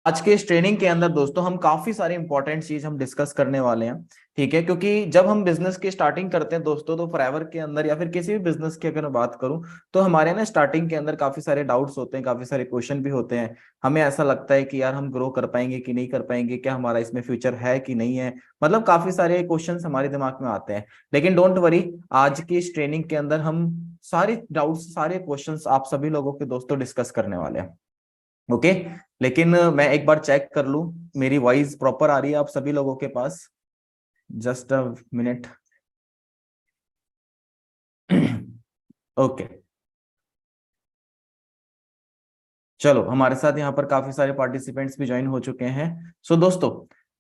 आज के इस ट्रेनिंग के अंदर दोस्तों हम काफी सारे इंपॉर्टेंट चीज हम डिस्कस करने वाले हैं। ठीक है, क्योंकि जब हम बिजनेस की स्टार्टिंग करते हैं दोस्तों, तो फॉरएवर के अंदर या फिर किसी भी बिजनेस की अगर मैं बात करूं, तो हमारे ना स्टार्टिंग के अंदर काफी सारे डाउट्स होते हैं, काफी सारे क्वेश्चन भी होते हैं। हमें ऐसा लगता है कि यार हम ग्रो कर पाएंगे कि नहीं कर पाएंगे, क्या हमारा इसमें फ्यूचर है कि नहीं है। मतलब काफी सारे क्वेश्चन हमारे दिमाग में आते हैं। लेकिन डोंट वरी, आज की इस ट्रेनिंग के अंदर हम सारे डाउट्स, सारे क्वेश्चंस आप सभी लोगों के दोस्तों डिस्कस करने वाले हैं। ओके। लेकिन मैं एक बार चेक कर लूं, मेरी वॉइस प्रॉपर आ रही है आप सभी लोगों के पास? Just a minute. ओके। चलो, हमारे साथ यहाँ पर काफी सारे पार्टिसिपेंट्स भी ज्वाइन हो चुके हैं। सो दोस्तों,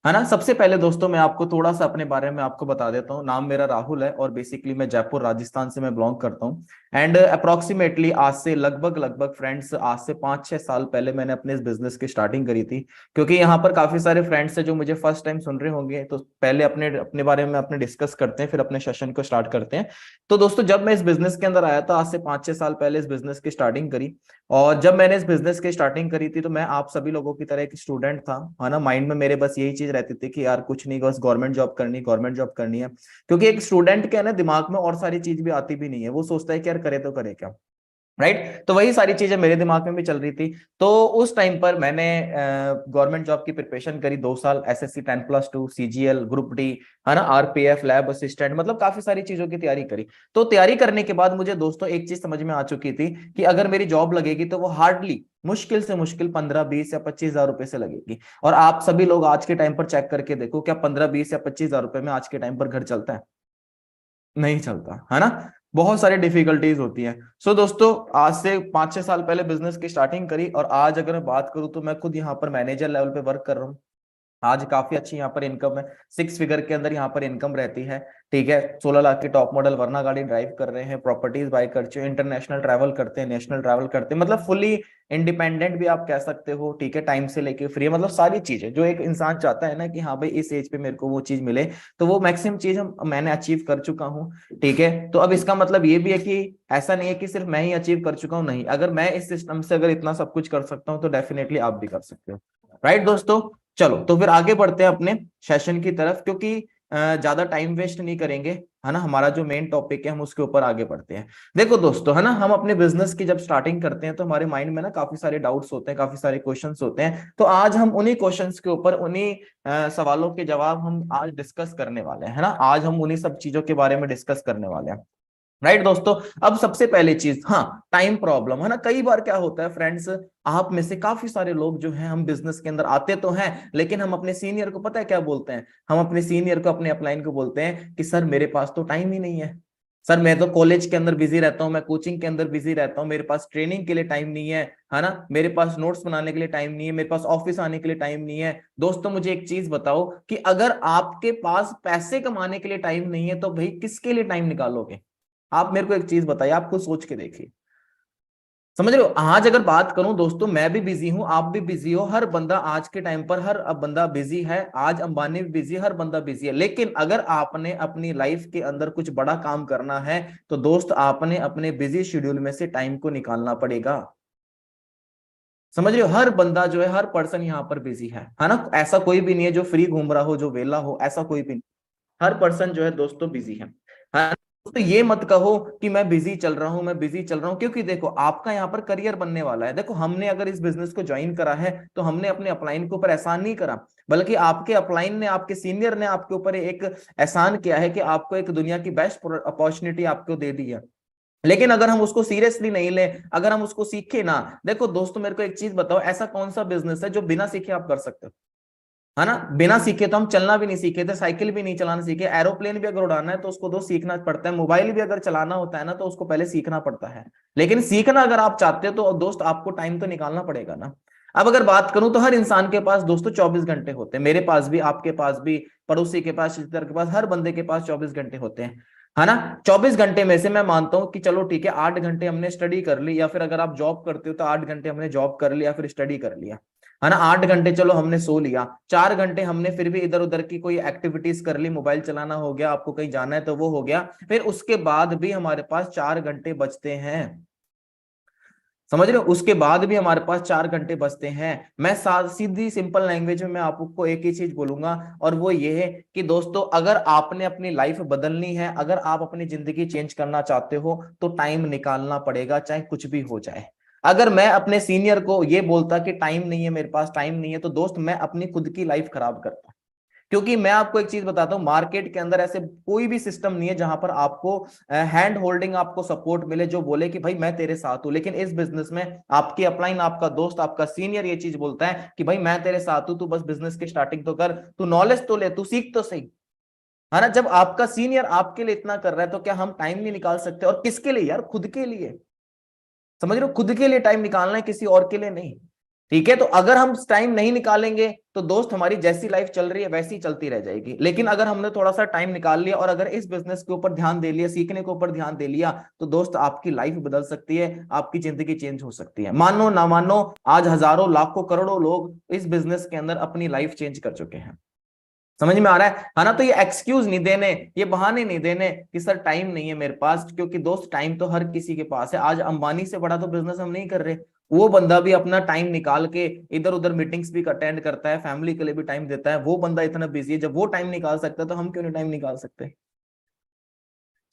है ना, सबसे पहले दोस्तों मैं आपको थोड़ा सा अपने बारे में आपको बता देता हूँ। नाम मेरा राहुल है और बेसिकली मैं जयपुर राजस्थान से मैं बिलोंग करता हूँ। एंड अप्रोक्सीमेटली आज से लगभग लगभग फ्रेंड्स, आज से 5-6 साल पहले मैंने अपने इस बिजनेस की स्टार्टिंग करी थी। क्योंकि यहाँ पर काफी सारे फ्रेंड्स हैं जो मुझे फर्स्ट टाइम सुन रहे होंगे, तो पहले अपने अपने बारे में अपने डिस्कस करते हैं, फिर अपने सेशन को स्टार्ट करते हैं। तो दोस्तों, जब मैं इस बिजनेस के अंदर आया था आज से 5-6 साल पहले इस बिजनेस की स्टार्टिंग करी। और जब मैंने इस बिजनेस की स्टार्टिंग करी थी, तो मैं आप सभी लोगों की तरह एक स्टूडेंट था, है ना। माइंड में मेरे बस यही चीज रहती थी कि यार कुछ नहीं, बस गवर्नमेंट जॉब करनी, गवर्नमेंट जॉब करनी है। क्योंकि एक स्टूडेंट के ना दिमाग में और सारी चीज भी आती भी नहीं है, वो सोचता है कि यार करे तो करे क्या। राइट, तो वही सारी चीजें मेरे दिमाग में भी चल रही थी। तो उस टाइम पर मैंने गवर्नमेंट जॉब की प्रिपरेशन करी 2 साल, एसएससी 10+2, सीजीएल, ग्रुप डी, है ना, आरपीएफ, लैब असिस्टेंट, मतलब काफी सारी चीजों की तैयारी करी। तो तैयारी करने के बाद मुझे दोस्तों एक चीज समझ में आ चुकी थी कि अगर मेरी जॉब लगेगी तो वो हार्डली, मुश्किल से मुश्किल 15, 20 या 25 हजार रुपए से लगेगी। और आप सभी लोग आज के टाइम पर चेक करके देखो, क्या 15, 20 या 25 हजार रुपए में आज के टाइम पर घर चलता है? नहीं चलता, है ना। बहुत सारी डिफिकल्टीज होती हैं। सो दोस्तों, आज से 5-6 साल पहले बिजनेस की स्टार्टिंग करी, और आज अगर मैं बात करूं तो मैं खुद यहाँ पर मैनेजर लेवल पे वर्क कर रहा हूँ। आज काफी अच्छी यहाँ पर इनकम है, 6 फिगर के अंदर यहाँ पर इनकम रहती है। ठीक है, 16 लाख की टॉप मॉडल वरना गाड़ी ड्राइव कर रहे हैं, प्रॉपर्टीज बाय कर चुके हैं, इंटरनेशनल ट्रैवल करते हैं, नेशनल ट्रैवल करते हैं, मतलब फुली इंडिपेंडेंट भी आप कह सकते हो। ठीक है, टाइम से लेके फ्री, मतलब सारी चीजें जो एक इंसान चाहता है ना कि हाँ भाई इस एज पे मेरे को वो चीज मिले, तो वो मैक्सिमम चीज मैंने अचीव कर चुका हूँ। ठीक है, तो अब इसका मतलब ये भी है कि ऐसा नहीं है कि सिर्फ मैं ही अचीव कर चुका हूँ, नहीं, अगर मैं इस सिस्टम से अगर इतना सब कुछ कर सकता हूँ तो डेफिनेटली आप भी कर सकते हो। राइट दोस्तों, चलो तो फिर आगे बढ़ते हैं अपने सेशन की तरफ, क्योंकि ज्यादा टाइम वेस्ट नहीं करेंगे, है ना। हमारा जो मेन टॉपिक है हम उसके ऊपर आगे बढ़ते हैं। देखो दोस्तों, है ना, हम अपने बिजनेस की जब स्टार्टिंग करते हैं तो हमारे माइंड में ना काफी सारे डाउट्स होते हैं, काफी सारे क्वेश्चंस होते हैं। तो आज हम उन्हीं क्वेश्चंस के ऊपर, उन्हीं सवालों के जवाब हम आज डिस्कस करने वाले हैं, है ना। आज हम उन्हीं सब चीजों के बारे में डिस्कस करने वाले हैं। राइट दोस्तों, अब सबसे पहले चीज, हाँ, टाइम प्रॉब्लम, है ना। कई बार क्या होता है फ्रेंड्स, आप में से काफी सारे लोग जो हैं, हम बिजनेस के अंदर आते तो हैं, लेकिन हम अपने सीनियर को पता है क्या बोलते हैं? हम अपने सीनियर को, अपने अपलाइन को बोलते हैं कि सर मेरे पास तो टाइम ही नहीं है। सर मैं तो कॉलेज के अंदर बिजी रहता हूँ, मैं कोचिंग के अंदर बिजी रहता हूँ, मेरे पास ट्रेनिंग के लिए टाइम नहीं है ना, मेरे पास नोट्स बनाने के लिए टाइम नहीं है, मेरे पास ऑफिस आने के लिए टाइम नहीं है। दोस्तों मुझे एक चीज बताओ कि अगर आपके पास पैसे कमाने के लिए टाइम नहीं है, तो भाई किसके लिए टाइम निकालोगे? आप मेरे को एक चीज बताइए, आप खुद सोच के देखिए। समझ रहे हो? आज अगर बात करूं दोस्तों, मैं भी बिजी हूं, आप भी बिजी हो, हर बंदा आज के टाइम पर, हर अब बंदा बिजी है। आज अंबानी भी बिजी है, हर बंदा बिजी है। लेकिन अगर आपने अपनी लाइफ के अंदर कुछ बड़ा काम करना है, तो दोस्त आपने अपने बिजी शेड्यूल में से टाइम को निकालना पड़ेगा। समझ रहे हो? हर बंदा जो है, हर पर्सन यहाँ पर बिजी है ना। ऐसा कोई भी नहीं है जो फ्री घूम रहा हो, जो वेला हो, ऐसा कोई भी नहीं। हर पर्सन जो है दोस्तों बिजी है। तो ये मत कहो कि मैं बिजी चल रहा हूं, मैं बिजी चल रहा हूं, क्योंकि देखो आपका यहाँ पर करियर बनने वाला है। देखो, हमने अगर इस बिजनेस को ज्वाइन करा है, तो हमने अपने अपलाइन के ऊपर एहसान नहीं करा, बल्कि आपके अपलाइन ने, आपके सीनियर ने आपके ऊपर एक एहसान किया है कि आपको एक दुनिया की बेस्ट अपॉर्चुनिटी आपको दे दी है। लेकिन अगर हम उसको सीरियसली नहीं ले, अगर हम उसको सीखे ना, देखो दोस्तों मेरे को एक चीज बताओ, ऐसा कौन सा बिजनेस है जो बिना सीखे आप कर सकते हो? है ना, बिना सीखे तो हम चलना भी नहीं सीखे थे, साइकिल भी नहीं चलाना सीखे, एरोप्लेन भी अगर उड़ाना है तो उसको दो सीखना पड़ता है, मोबाइल भी अगर चलाना होता है ना तो उसको पहले सीखना पड़ता है। लेकिन सीखना अगर आप चाहते हो तो दोस्त आपको टाइम तो निकालना पड़ेगा ना। अब अगर बात करूं तो हर इंसान के पास दोस्तों 24 घंटे होते हैं, मेरे पास भी, आपके पास भी, पड़ोसी के पास, रिश्तेदार के पास, हर बंदे के पास 24 घंटे होते हैं, है ना। 24 घंटे में से मैं मानता हूं कि चलो ठीक है, 8 घंटे हमने स्टडी कर ली, या फिर अगर आप जॉब करते हो तो 8 घंटे हमने जॉब कर लिया, फिर स्टडी कर लिया, है ना। 8 घंटे चलो हमने सो लिया, 4 घंटे हमने फिर भी इधर उधर की कोई एक्टिविटीज कर ली, मोबाइल चलाना हो गया, आपको कहीं जाना है तो वो हो गया, फिर उसके बाद भी हमारे पास 4 घंटे बचते हैं। समझ रहे हो, उसके बाद भी हमारे पास 4 घंटे बचते हैं। मैं सीधी सिंपल लैंग्वेज में मैं आपको एक ही चीज बोलूंगा, और वो ये है कि दोस्तों, अगर आपने अपनी लाइफ बदलनी है, अगर आप अपनी जिंदगी चेंज करना चाहते हो, तो टाइम निकालना पड़ेगा, चाहे कुछ भी हो जाए। अगर मैं अपने सीनियर को ये बोलता कि टाइम नहीं है मेरे पास, टाइम नहीं है, तो दोस्त मैं अपनी खुद की लाइफ खराब करता। क्योंकि मैं आपको एक चीज बताता हूं, मार्केट के अंदर ऐसे कोई भी सिस्टम नहीं है जहां पर आपको हैंड होल्डिंग, आपको सपोर्ट मिले, जो बोले कि भाई मैं तेरे साथ हूं। लेकिन इस बिजनेस में आपकी अपलाइन, आपका दोस्त, आपका सीनियर ये चीज बोलता है कि भाई मैं तेरे साथ हूं, तू बस बिजनेस की स्टार्टिंग तो कर, तू नॉलेज तो ले, तू सीख तो सही। है ना, जब आपका सीनियर आपके लिए इतना कर रहा है, तो क्या हम टाइम नहीं निकाल सकते? और किसके लिए यार? खुद के लिए। समझ रहे हो, खुद के लिए टाइम निकालना है, किसी और के लिए नहीं। ठीक है, तो अगर हम टाइम नहीं निकालेंगे, तो दोस्त हमारी जैसी लाइफ चल रही है वैसी चलती रह जाएगी। लेकिन अगर हमने थोड़ा सा टाइम निकाल लिया, और अगर इस बिजनेस के ऊपर ध्यान दे लिया, सीखने के ऊपर ध्यान दे लिया, तो दोस्त आपकी लाइफ बदल सकती है, आपकी जिंदगी चेंज हो सकती है। मानो ना मानो, आज हजारों लाखों करोड़ों लोग इस बिजनेस के अंदर अपनी लाइफ चेंज कर चुके हैं। समझ में आ रहा है ना? तो ये एक्सक्यूज नहीं देने, ये बहाने नहीं देने कि सर टाइम नहीं है मेरे पास, क्योंकि दोस्त टाइम तो हर किसी के पास है। आज अंबानी से बड़ा तो बिजनेस हम नहीं कर रहे, वो बंदा भी अपना टाइम निकाल के इधर उधर मीटिंग्स भी अटेंड करता है, फैमिली के लिए भी टाइम देता है। वो बंदा इतना बिजी है, जब वो टाइम निकाल सकता है, तो हम क्यों नहीं टाइम निकाल सकते?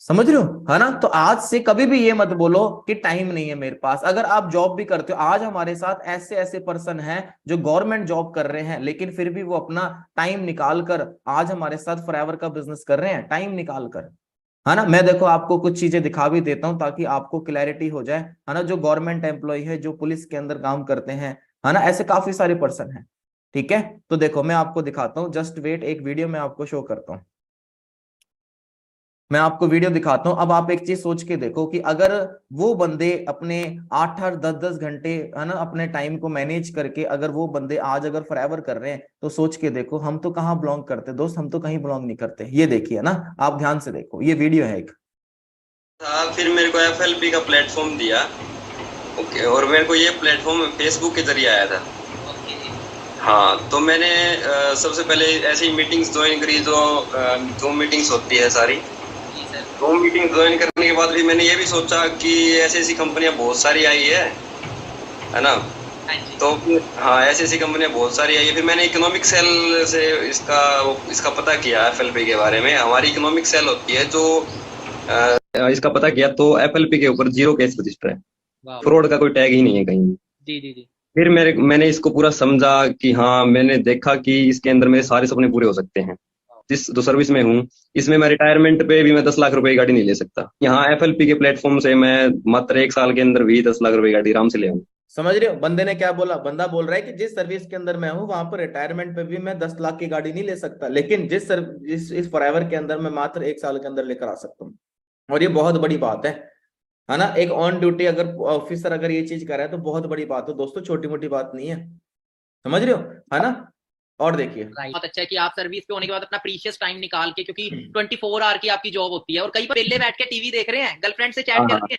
समझ रहे हो, है ना? तो आज से कभी भी ये मत बोलो कि टाइम नहीं है मेरे पास। अगर आप जॉब भी करते हो, आज हमारे साथ ऐसे ऐसे पर्सन हैं जो गवर्नमेंट जॉब कर रहे हैं, लेकिन फिर भी वो अपना टाइम निकाल कर आज हमारे साथ फॉरएवर का बिजनेस कर रहे हैं, टाइम निकाल कर। है ना, मैं देखो आपको कुछ चीजें दिखा भी देता हूं ताकि आपको क्लैरिटी हो जाए। है ना, जो गवर्नमेंट एम्प्लॉय है, जो पुलिस के अंदर काम करते हैं, है ना, ऐसे काफी सारे पर्सन हैं। ठीक है, तो देखो मैं आपको दिखाता हूँ, जस्ट वेट, एक वीडियो मैं आपको शो करता हूँ। मैं आपको वीडियो दिखाता हूं। अब आप एक चीज सोच के देखो कि अगर वो बंदे अपने 8 8 10 10 घंटे, है ना, अपने टाइम को मैनेज करके अगर वो बंदे आज अगर फॉरएवर कर रहे हैं, तो सोच के देखो हम तो कहाँ बिलोंग करते दोस्त? हम तो कहीं बिलोंग नहीं करते। ये देखिए ना, आप ध्यान से देखो, ये वीडियो है एक। था। फिर मेरे को एफएलपी का प्लेटफॉर्म दिया। ओके, और मेरे को ये प्लेटफॉर्म फेसबुक के जरिए आया था। हाँ, तो मैंने सबसे पहले ऐसी मीटिंग्स ज्वाइन करी, जो जूम मीटिंग्स होती है सारी। जूम मीटिंग ज्वाइन करने के बाद भी मैंने ये भी सोचा कि ऐसी ऐसी कंपनियां बहुत सारी आई है ना। तो हाँ, ऐसी ऐसी कंपनियां बहुत सारी आई है। फिर मैंने इकोनॉमिक सेल से इसका पता किया, एफएलपी के बारे में। हमारी इकोनॉमिक सेल होती है जो इसका पता किया, तो एफएलपी के ऊपर जीरो केस रजिस्टर है, फ्रॉड का कोई टैग ही नहीं है कहीं। जी जी जी। फिर मैंने इसको पूरा समझा कि हाँ, मैंने देखा कि इसके अंदर मेरे सारे सपने पूरे हो सकते हैं। जिस जो सर्विस में हूँ, इसमें मैं रिटायरमेंट पे भी मैं 10 लाख रुपए की गाड़ी नहीं ले सकता। यहाँ एफएलपी के प्लेटफॉर्म से मैं मात्र 1 साल के अंदर भी 10 लाख रुपए की गाड़ी आराम से ले आऊँ। समझ रहे हो, बंदे ने क्या बोला? बंदा बोल रहा है कि जिस सर्विस के अंदर मैं हूं, वहां पर रिटायरमेंट पे भी मैं 10 लाख की गाड़ी नहीं ले सकता, लेकिन इस फॉरएवर के अंदर मैं मात्र 1 साल के अंदर लेकर आ सकता हूँ। और ये बहुत बड़ी बात है ना? एक ऑन ड्यूटी अगर ऑफिसर अगर ये चीज कर रहा है, तो बहुत बड़ी बात है दोस्तों, छोटी मोटी बात नहीं है। समझ रहे हो, है ना? और देखिए, बहुत अच्छा है कि आप सर्विस पे होने के बाद अपना प्रीशियस टाइम निकाल के, क्योंकि 24 आवर की आपकी जॉब होती है, और कई बार वेले बैठ के टीवी देख रहे हैं, गर्लफ्रेंड से चैट कर रहे हैं,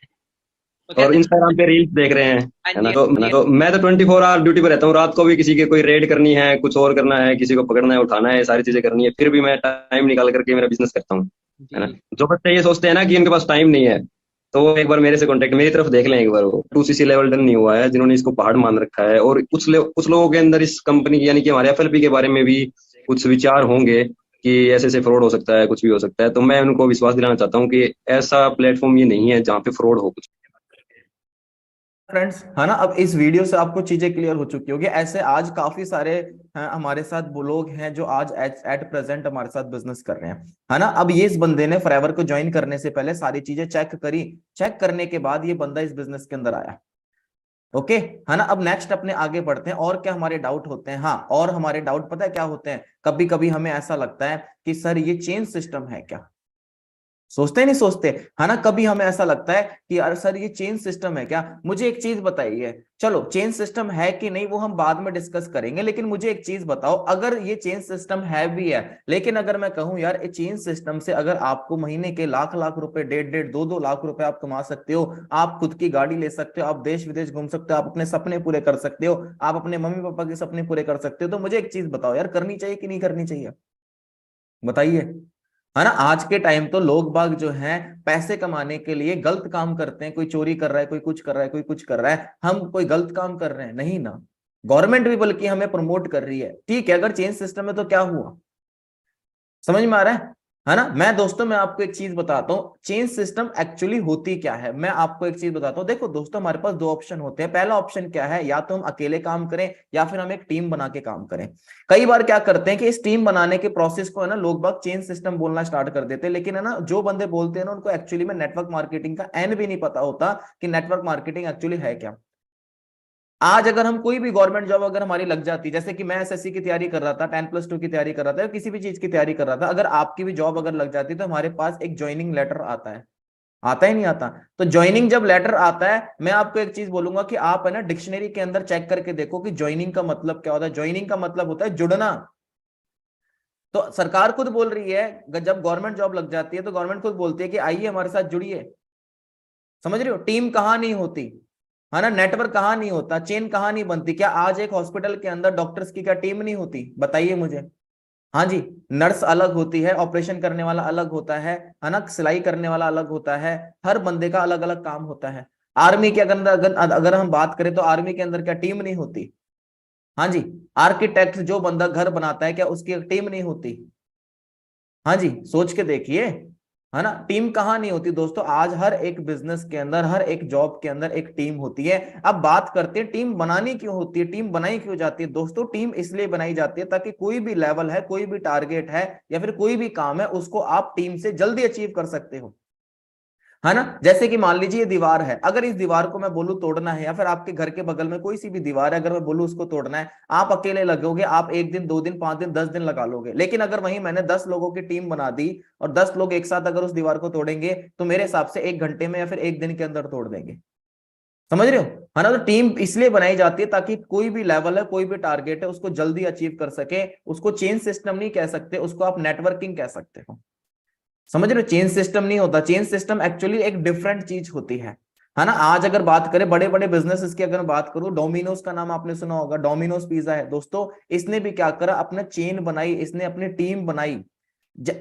तो और इंस्टाग्राम पे रील्स देख रहे हैं, है ना। तो मैं तो 24 आवर ड्यूटी पे रहता हूँ। रात को भी किसी के कोई रेड करनी है, कुछ और करना है, किसी को पकड़ना है, उठाना है, सारी चीजें करनी है, फिर भी मैं टाइम निकाल करके मेरा बिजनेस करता हूँ, है ना। जो बच्चे ये सोचते हैं ना कि इनके पास टाइम नहीं है, तो वो एक बार मेरे से कांटेक्ट, मेरी तरफ देख लें एक बार। वो 2cc लेवल डन नहीं हुआ है, जिन्होंने इसको पहाड़ मान रखा है। और कुछ लोगों के अंदर इस कंपनी की, यानी कि हमारे एफएलपी के बारे में भी कुछ विचार होंगे कि ऐसे ऐसे फ्रॉड हो सकता है, कुछ भी हो सकता है। तो मैं उनको विश्वास दिलाना चाहता हूँ कि ऐसा प्लेटफॉर्म ये नहीं है जहाँ पे फ्रॉड हो कुछ। फ्रेंड्स, है ना, अब इस वीडियो से आपको चीजें क्लियर हो चुकी होगी। ऐसे आज काफी सारे हमारे साथ वो लोग हैं जो आज एट प्रेजेंट हमारे साथ बिजनेस कर रहे हैं, है ना। अब ये इस बंदे ने फॉरएवर को ज्वाइन करने से पहले सारी चीजें चेक करी, चेक करने के बाद ये बंदा इस बिजनेस के अंदर आया। ओके, है ना। अब नेक्स्ट अपने आगे बढ़ते हैं, और क्या हमारे डाउट होते हैं? हाँ, और हमारे डाउट पता है क्या होते हैं? कभी कभी हमें ऐसा लगता है कि सर ये चेंज सिस्टम है क्या? सोचते नहीं सोचते, है ना? कभी हमें ऐसा लगता है कि यार सर ये चेंज सिस्टम है क्या? मुझे एक चीज बताइए, चलो चेंज सिस्टम है कि नहीं वो हम बाद में डिस्कस करेंगे, लेकिन मुझे एक चीज बताओ, अगर ये चेंज सिस्टम है भी है, लेकिन अगर मैं कहूं यार ये चेंज सिस्टम से अगर आपको महीने के लाख लाख रुपए, 1.5 1.5 2 2 लाख रुपए आप कमा सकते हो, आप खुद की गाड़ी ले सकते हो, आप देश विदेश घूम सकते हो, आप अपने सपने पूरे कर सकते हो, आप अपने मम्मी पापा के सपने पूरे कर सकते हो, तो मुझे एक चीज बताओ यार, करनी चाहिए कि नहीं करनी चाहिए? बताइए। है ना। आज के टाइम तो लोग बाग जो हैं पैसे कमाने के लिए गलत काम करते हैं, कोई चोरी कर रहा है, कोई कुछ कर रहा है, कोई कुछ कर रहा है, हम कोई गलत काम कर रहे हैं नहीं ना। गवर्नमेंट भी बल्कि हमें प्रमोट कर रही है, ठीक है, अगर चेंज सिस्टम है तो क्या हुआ, समझ में आ रहा है ना। मैं दोस्तों मैं आपको एक चीज बताता हूँ, चेंज सिस्टम एक्चुअली होती क्या है, मैं आपको एक चीज बताता हूँ। देखो दोस्तों, हमारे पास दो ऑप्शन होते हैं। पहला ऑप्शन क्या है, या तो हम अकेले काम करें या फिर हम एक टीम बना के काम करें। कई बार क्या करते हैं कि इस टीम बनाने के प्रोसेस को है ना लोग बाग चेंज सिस्टम बोलना स्टार्ट कर देते हैं, लेकिन है ना जो बंदे बोलते हैं ना उनको एक्चुअली में नेटवर्क मार्केटिंग का एन भी नहीं पता होता कि नेटवर्क मार्केटिंग एक्चुअली है क्या। आज अगर हम कोई भी गवर्नमेंट जॉब अगर हमारी लग जाती, जैसे कि मैं एसएससी की तैयारी कर रहा था, 10+2 की तैयारी कर रहा था, किसी भी चीज की तैयारी कर रहा था, अगर आपकी भी जॉब अगर लग जाती तो हमारे पास एक ज्वाइनिंग लेटर आता है, आता ही नहीं आता। तो ज्वाइनिंग जब लेटर आता है, मैं आपको एक चीज बोलूंगा कि आप है ना डिक्शनरी के अंदर चेक करके देखो कि ज्वाइनिंग का मतलब क्या होता है। ज्वाइनिंग का मतलब होता है जुड़ना। तो सरकार खुद बोल रही है, जब गवर्नमेंट जॉब लग जाती है तो गवर्नमेंट खुद बोलती है कि आइए हमारे साथ जुड़िए। समझ रहे हो, टीम कहाँ नहीं होती, है ना, नेटवर्क कहाँ नहीं होता, चेन कहाँ नहीं बनती। क्या आज एक हॉस्पिटल के अंदर डॉक्टर्स की क्या टीम नहीं होती, बताइए मुझे। हाँ जी, नर्स अलग होती है, ऑपरेशन करने वाला अलग होता है ना, सिलाई करने वाला अलग होता है, हर बंदे का अलग अलग काम होता है। आर्मी के अगर हम बात करें तो आर्मी के अंदर क्या टीम नहीं होती। हाँ जी, आर्किटेक्ट जो बंदा घर बनाता है क्या उसकी एक टीम नहीं होती। हाँ जी, सोच के देखिए, है ना, टीम कहाँ नहीं होती दोस्तों। आज हर एक बिजनेस के अंदर, हर एक जॉब के अंदर एक टीम होती है। अब बात करते हैं टीम बनानी क्यों होती है, टीम बनाई क्यों जाती है दोस्तों। टीम इसलिए बनाई जाती है ताकि कोई भी लेवल है, कोई भी टारगेट है या फिर कोई भी काम है, उसको आप टीम से जल्दी अचीव कर सकते हो, है ना। जैसे कि मान लीजिए ये दीवार है, अगर इस दीवार को मैं बोलूं तोड़ना है, या फिर आपके घर के बगल में कोई सी भी दीवार है, अगर मैं बोलूं उसको तोड़ना है, आप अकेले लगोगे, आप 1 दिन 2 दिन 5 दिन 10 दिन लगा लोगे। लेकिन अगर वहीं मैंने 10 लोगों की टीम बना दी और 10 लोग एक साथ अगर उस दीवार को तोड़ेंगे तो मेरे हिसाब से 1 घंटे में या फिर 1 दिन के अंदर तोड़ देंगे। समझ रहे हो, है ना। तो टीम इसलिए बनाई जाती है ताकि कोई भी लेवल है, कोई भी टारगेट है, उसको जल्दी अचीव कर सके। उसको चेन सिस्टम नहीं कह सकते, उसको आप नेटवर्किंग कह सकते हो। समझ रहे हो, चेन सिस्टम नहीं होता, चेन सिस्टम एक्चुअली एक डिफरेंट चीज होती है ना। आज अगर बात करें बड़े बड़े बिजनेसेस की, अगर बात करूं, डोमिनोज का नाम आपने सुना होगा, डोमिनोज पिज्जा है दोस्तों, इसने भी क्या करा, अपना चेन बनाई, इसने अपनी टीम बनाई।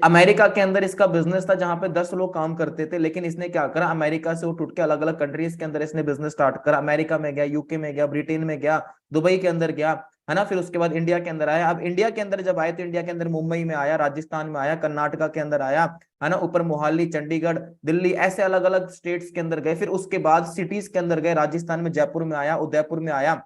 अमेरिका के अंदर इसका बिजनेस था जहां पे 10 लोग काम करते थे, लेकिन इसने क्या करा, अमेरिका से वो टूट के अलग अलग कंट्रीज के अंदर इसने बिजनेस स्टार्ट करा। अमेरिका में गया, यूके में गया, ब्रिटेन में गया, दुबई के अंदर गया, है ना। फिर उसके बाद इंडिया के अंदर आया। अब इंडिया के अंदर जब आए तो इंडिया के अंदर मुंबई में आया, राजस्थान में आया, कर्नाटका के अंदर आया, है ना, ऊपर मोहाली, चंडीगढ़, दिल्ली, ऐसे अलग अलग स्टेट्स के अंदर गए। फिर उसके बाद सिटीज के अंदर गए, राजस्थान में जयपुर में आया, उदयपुर में आया,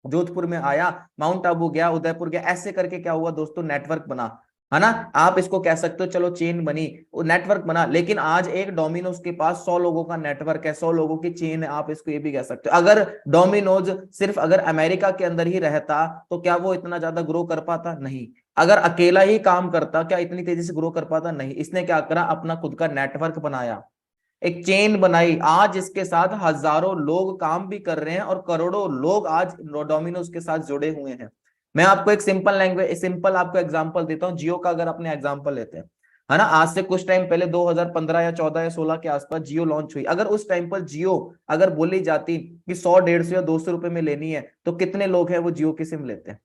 जोधपुर में आया, माउंट आबू गया, उदयपुर गया, ऐसे करके क्या हुआ दोस्तों, नेटवर्क बना, है ना। आप इसको कह सकते हो, चलो चेन बनी, वो नेटवर्क बना। लेकिन आज एक डोमिनोज के पास 100 लोगों का नेटवर्क है, 100 लोगों की चेन है, आप इसको ये भी कह सकते हो। अगर डोमिनोज सिर्फ अगर अमेरिका के अंदर ही रहता तो क्या वो इतना ज्यादा ग्रो कर पाता, नहीं। अगर अकेला ही काम करता क्या इतनी तेजी से ग्रो कर पाता, नहीं। इसने क्या करा, अपना खुद का नेटवर्क बनाया, एक चेन बनाई। आज इसके साथ हजारों लोग काम भी कर रहे हैं और करोड़ों लोग आज डोमिनोज के साथ जुड़े हुए हैं। मैं आपको एक सिंपल आपको एग्जांपल देता हूं, जियो का अगर अपने एग्जांपल लेते हैं, है ना। आज से कुछ टाइम पहले 2015 या 14 या 16 के आसपास जियो लॉन्च हुई। अगर उस टाइम पर जियो अगर बोली जाती कि 100 150 या 200 रुपए में लेनी है, तो कितने लोग हैं वो जियो की सिम लेते हैं,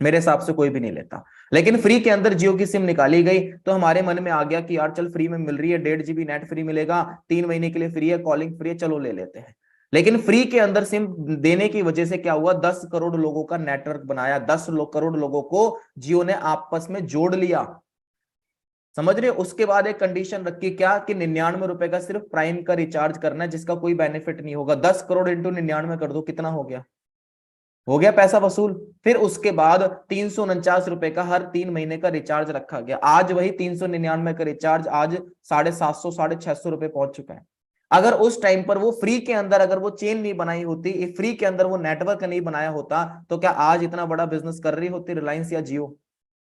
मेरे हिसाब से कोई भी नहीं लेता। लेकिन फ्री के अंदर जियो की सिम निकाली गई तो हमारे मन में आ गया कि यार चल फ्री में मिल रही है, 1.5 GB नेट फ्री मिलेगा, 3 महीने के लिए फ्री है, कॉलिंग फ्री है, चलो ले लेते हैं। लेकिन फ्री के अंदर सिम देने की वजह से क्या हुआ, 10 करोड़ लोगों का नेटवर्क बनाया, 10 करोड़ लोगों को जियो ने आपस में जोड़ लिया। समझ रहे हो, उसके बाद एक कंडीशन रखी क्या, कि 99 रुपए का सिर्फ प्राइम का रिचार्ज करना है, जिसका कोई बेनिफिट नहीं होगा। 10 करोड़ इंटू 99 कर दो, कितना हो गया पैसा वसूल। फिर उसके बाद 349 रुपए का हर 3 महीने का रिचार्ज रखा गया। आज वही 399 का रिचार्ज आज 750 650 रुपए पहुंच चुका है। अगर उस टाइम पर वो फ्री के अंदर अगर वो चेन नहीं बनाई होती, फ्री के अंदर वो नेटवर्क नहीं बनाया होता, तो क्या आज इतना बड़ा बिजनेस कर रही होती रिलायंस या जियो,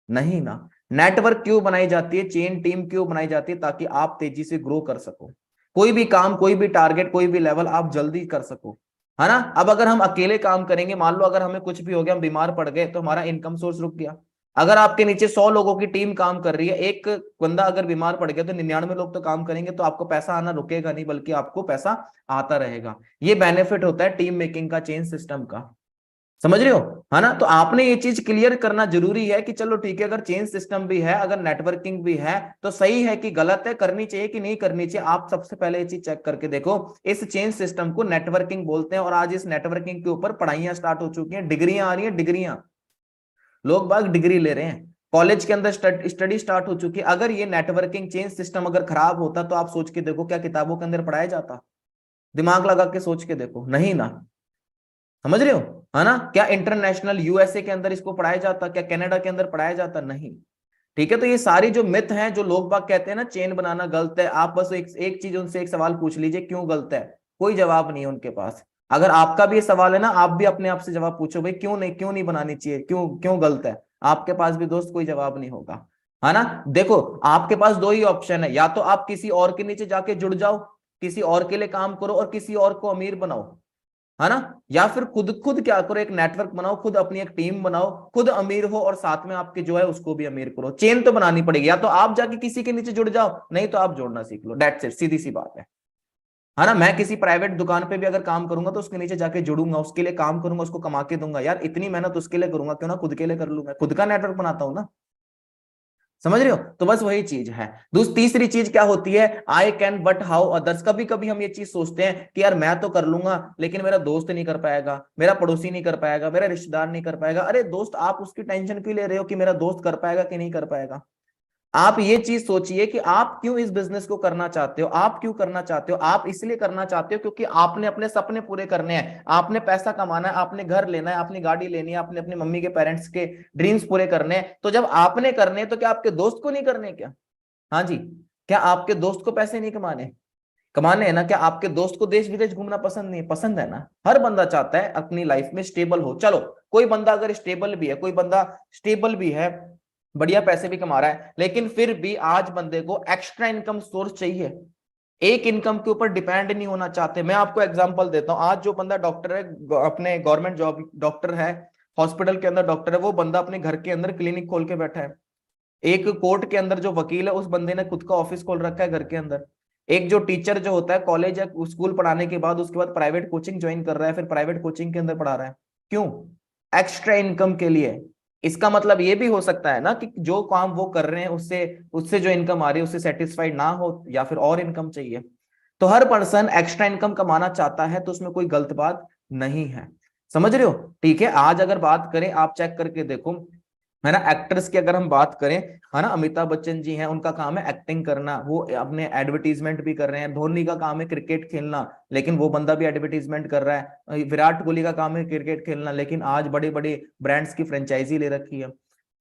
नहीं ना। नेटवर्क क्यों बनाई जाती है, चेन टीम क्यों बनाई जाती है, ताकि आप तेजी से ग्रो कर सको, कोई भी काम, कोई भी टारगेट, कोई भी लेवल आप जल्दी कर सको, है ना। अब अगर हम अकेले काम करेंगे, मान लो अगर हमें कुछ भी हो गया, हम बीमार पड़ गए, तो हमारा इनकम सोर्स रुक गया। अगर आपके नीचे 100 लोगों की टीम काम कर रही है, एक बंदा अगर बीमार पड़ गया तो 99 लोग तो काम करेंगे, तो आपको पैसा आना रुकेगा नहीं, बल्कि आपको पैसा आता रहेगा। ये बेनिफिट होता है टीम मेकिंग का, चेन सिस्टम का। समझ रहे हो, है ना। तो आपने ये चीज क्लियर करना जरूरी है कि चलो ठीक है, अगर चेन सिस्टम भी है, अगर नेटवर्किंग भी है, तो सही है कि गलत है, करनी चाहिए कि नहीं करनी चाहिए। आप सबसे पहले ये चीज चेक करके देखो, इस चेन सिस्टम को नेटवर्किंग बोलते हैं, और आज इस नेटवर्किंग के ऊपर पढ़ाइयां स्टार्ट हो चुकी हैं, डिग्रियां आ रही हैं, डिग्रियां, लोग बाग डिग्री ले रहे हैं, कॉलेज के अंदर स्टडी स्टार्ट हो चुकी है। अगर ये नेटवर्किंग चेन सिस्टम अगर खराब होता, तो आप सोच के देखो क्या किताबों के अंदर पढ़ाया जाता? दिमाग लगा के सोच के देखो, नहीं ना। समझ रहे हो, है ना। क्या इंटरनेशनल यूएसए के अंदर इसको पढ़ाया जाता? क्या कनाडा के अंदर पढ़ाया जाता? नहीं। ठीक है, तो ये सारी जो मिथ हैं, जो लोग बाग कहते हैं ना चेन बनाना गलत है, आप बस एक चीज उनसे एक सवाल पूछ लीजिए, क्यों गलत है? कोई जवाब नहीं है उनके पास। अगर आपका भी ये सवाल है ना, आप भी अपने आप से जवाब पूछो, भाई क्यों नहीं बनानी चाहिए, क्यों क्यों गलत है? आपके पास भी दोस्त कोई जवाब नहीं होगा, है ना। देखो, आपके पास दो ही ऑप्शन है, या तो आप किसी और के नीचे जाके जुड़ जाओ, किसी और के लिए काम करो और किसी और को अमीर बनाओ, है ना। या फिर खुद खुद क्या करो, एक नेटवर्क बनाओ, खुद अपनी एक टीम बनाओ, खुद अमीर हो और साथ में आपके जो है उसको भी अमीर करो। चेन तो बनानी पड़ेगी, या तो आप जाके किसी के नीचे जुड़ जाओ, नहीं तो आप जोड़ना सीख लो, दैट्स इट, सीधी सी बात है ना। मैं किसी प्राइवेट दुकान पे भी अगर काम करूंगा तो उसके नीचे जाके जुड़ूंगा, उसके लिए काम करूंगा, उसको कमा के दूंगा। यार इतनी मेहनत उसके लिए करूंगा, क्यों ना खुद के लिए कर लूंगा, खुद का नेटवर्क बनाता हूं ना। समझ रहे हो, तो बस वही चीज है। तीसरी चीज क्या होती है, I can but how others. कभी कभी हम ये चीज सोचते हैं कि यार मैं तो कर लूंगा, लेकिन मेरा दोस्त नहीं कर पाएगा, मेरा पड़ोसी नहीं कर पाएगा, मेरा रिश्तेदार नहीं कर पाएगा। अरे दोस्त, आप उसकी टेंशन क्यों ले रहे हो कि मेरा दोस्त कर पाएगा कि नहीं कर पाएगा? आप ये चीज सोचिए कि आप क्यों इस बिजनेस को करना चाहते हो, आप क्यों करना चाहते हो। आप इसलिए करना चाहते हो क्योंकि आपने अपने सपने पूरे करने हैं, आपने पैसा कमाना है, आपने घर लेना है, अपनी गाड़ी लेनी है, आपने अपनी मम्मी के पेरेंट्स के ड्रीम्स पूरे करने हैं। तो जब आपने करने हैं, तो क्या आपके दोस्त को नहीं करने? क्या, हाँ जी, क्या आपके दोस्त को पैसे नहीं कमाने? कमाने हैं ना। क्या आपके दोस्त को देश विदेश घूमना पसंद नहीं? पसंद है ना। हर बंदा चाहता है अपनी लाइफ में स्टेबल हो। चलो, कोई बंदा अगर स्टेबल भी है, कोई बंदा स्टेबल भी है, बढ़िया पैसे भी कमा रहा है, लेकिन फिर भी आज बंदे को एक्स्ट्रा इनकम सोर्स चाहिए, एक इनकम के ऊपर डिपेंड नहीं होना चाहते। मैं आपको एग्जांपल देता हूं, आज जो बंदा डॉक्टर है, अपने गवर्नमेंट जॉब डॉक्टर है, हॉस्पिटल के अंदर डॉक्टर है, वो बंदा अपने घर के अंदर क्लिनिक खोल के बैठा है। एक कोर्ट के अंदर जो वकील है, उस बंदे ने खुद का ऑफिस खोल रखा है घर के अंदर। एक जो टीचर जो होता है, कॉलेज या स्कूल पढ़ाने के बाद उसके बाद प्राइवेट कोचिंग ज्वाइन कर रहा है, फिर प्राइवेट कोचिंग के अंदर पढ़ा रहा है। क्यों? एक्स्ट्रा इनकम के लिए। इसका मतलब ये भी हो सकता है ना कि जो काम वो कर रहे हैं उससे उससे जो इनकम आ रही है उससे सेटिस्फाइड ना हो, या फिर और इनकम चाहिए। तो हर पर्सन एक्स्ट्रा इनकम कमाना चाहता है, तो उसमें कोई गलत बात नहीं है। समझ रहे हो, ठीक है। आज अगर बात करें, आप चेक करके देखो, है ना, एक्टर्स की अगर हम बात करें, है ना, अमिताभ बच्चन जी हैं, उनका काम है एक्टिंग करना, वो अपने एडवर्टीजमेंट भी कर रहे हैं। धोनी का काम है क्रिकेट खेलना, लेकिन वो बंदा भी एडवर्टीजमेंट कर रहा है। विराट कोहली का काम है क्रिकेट खेलना, लेकिन आज बड़े बड़े ब्रांड्स की फ्रेंचाइजी ले रखी है।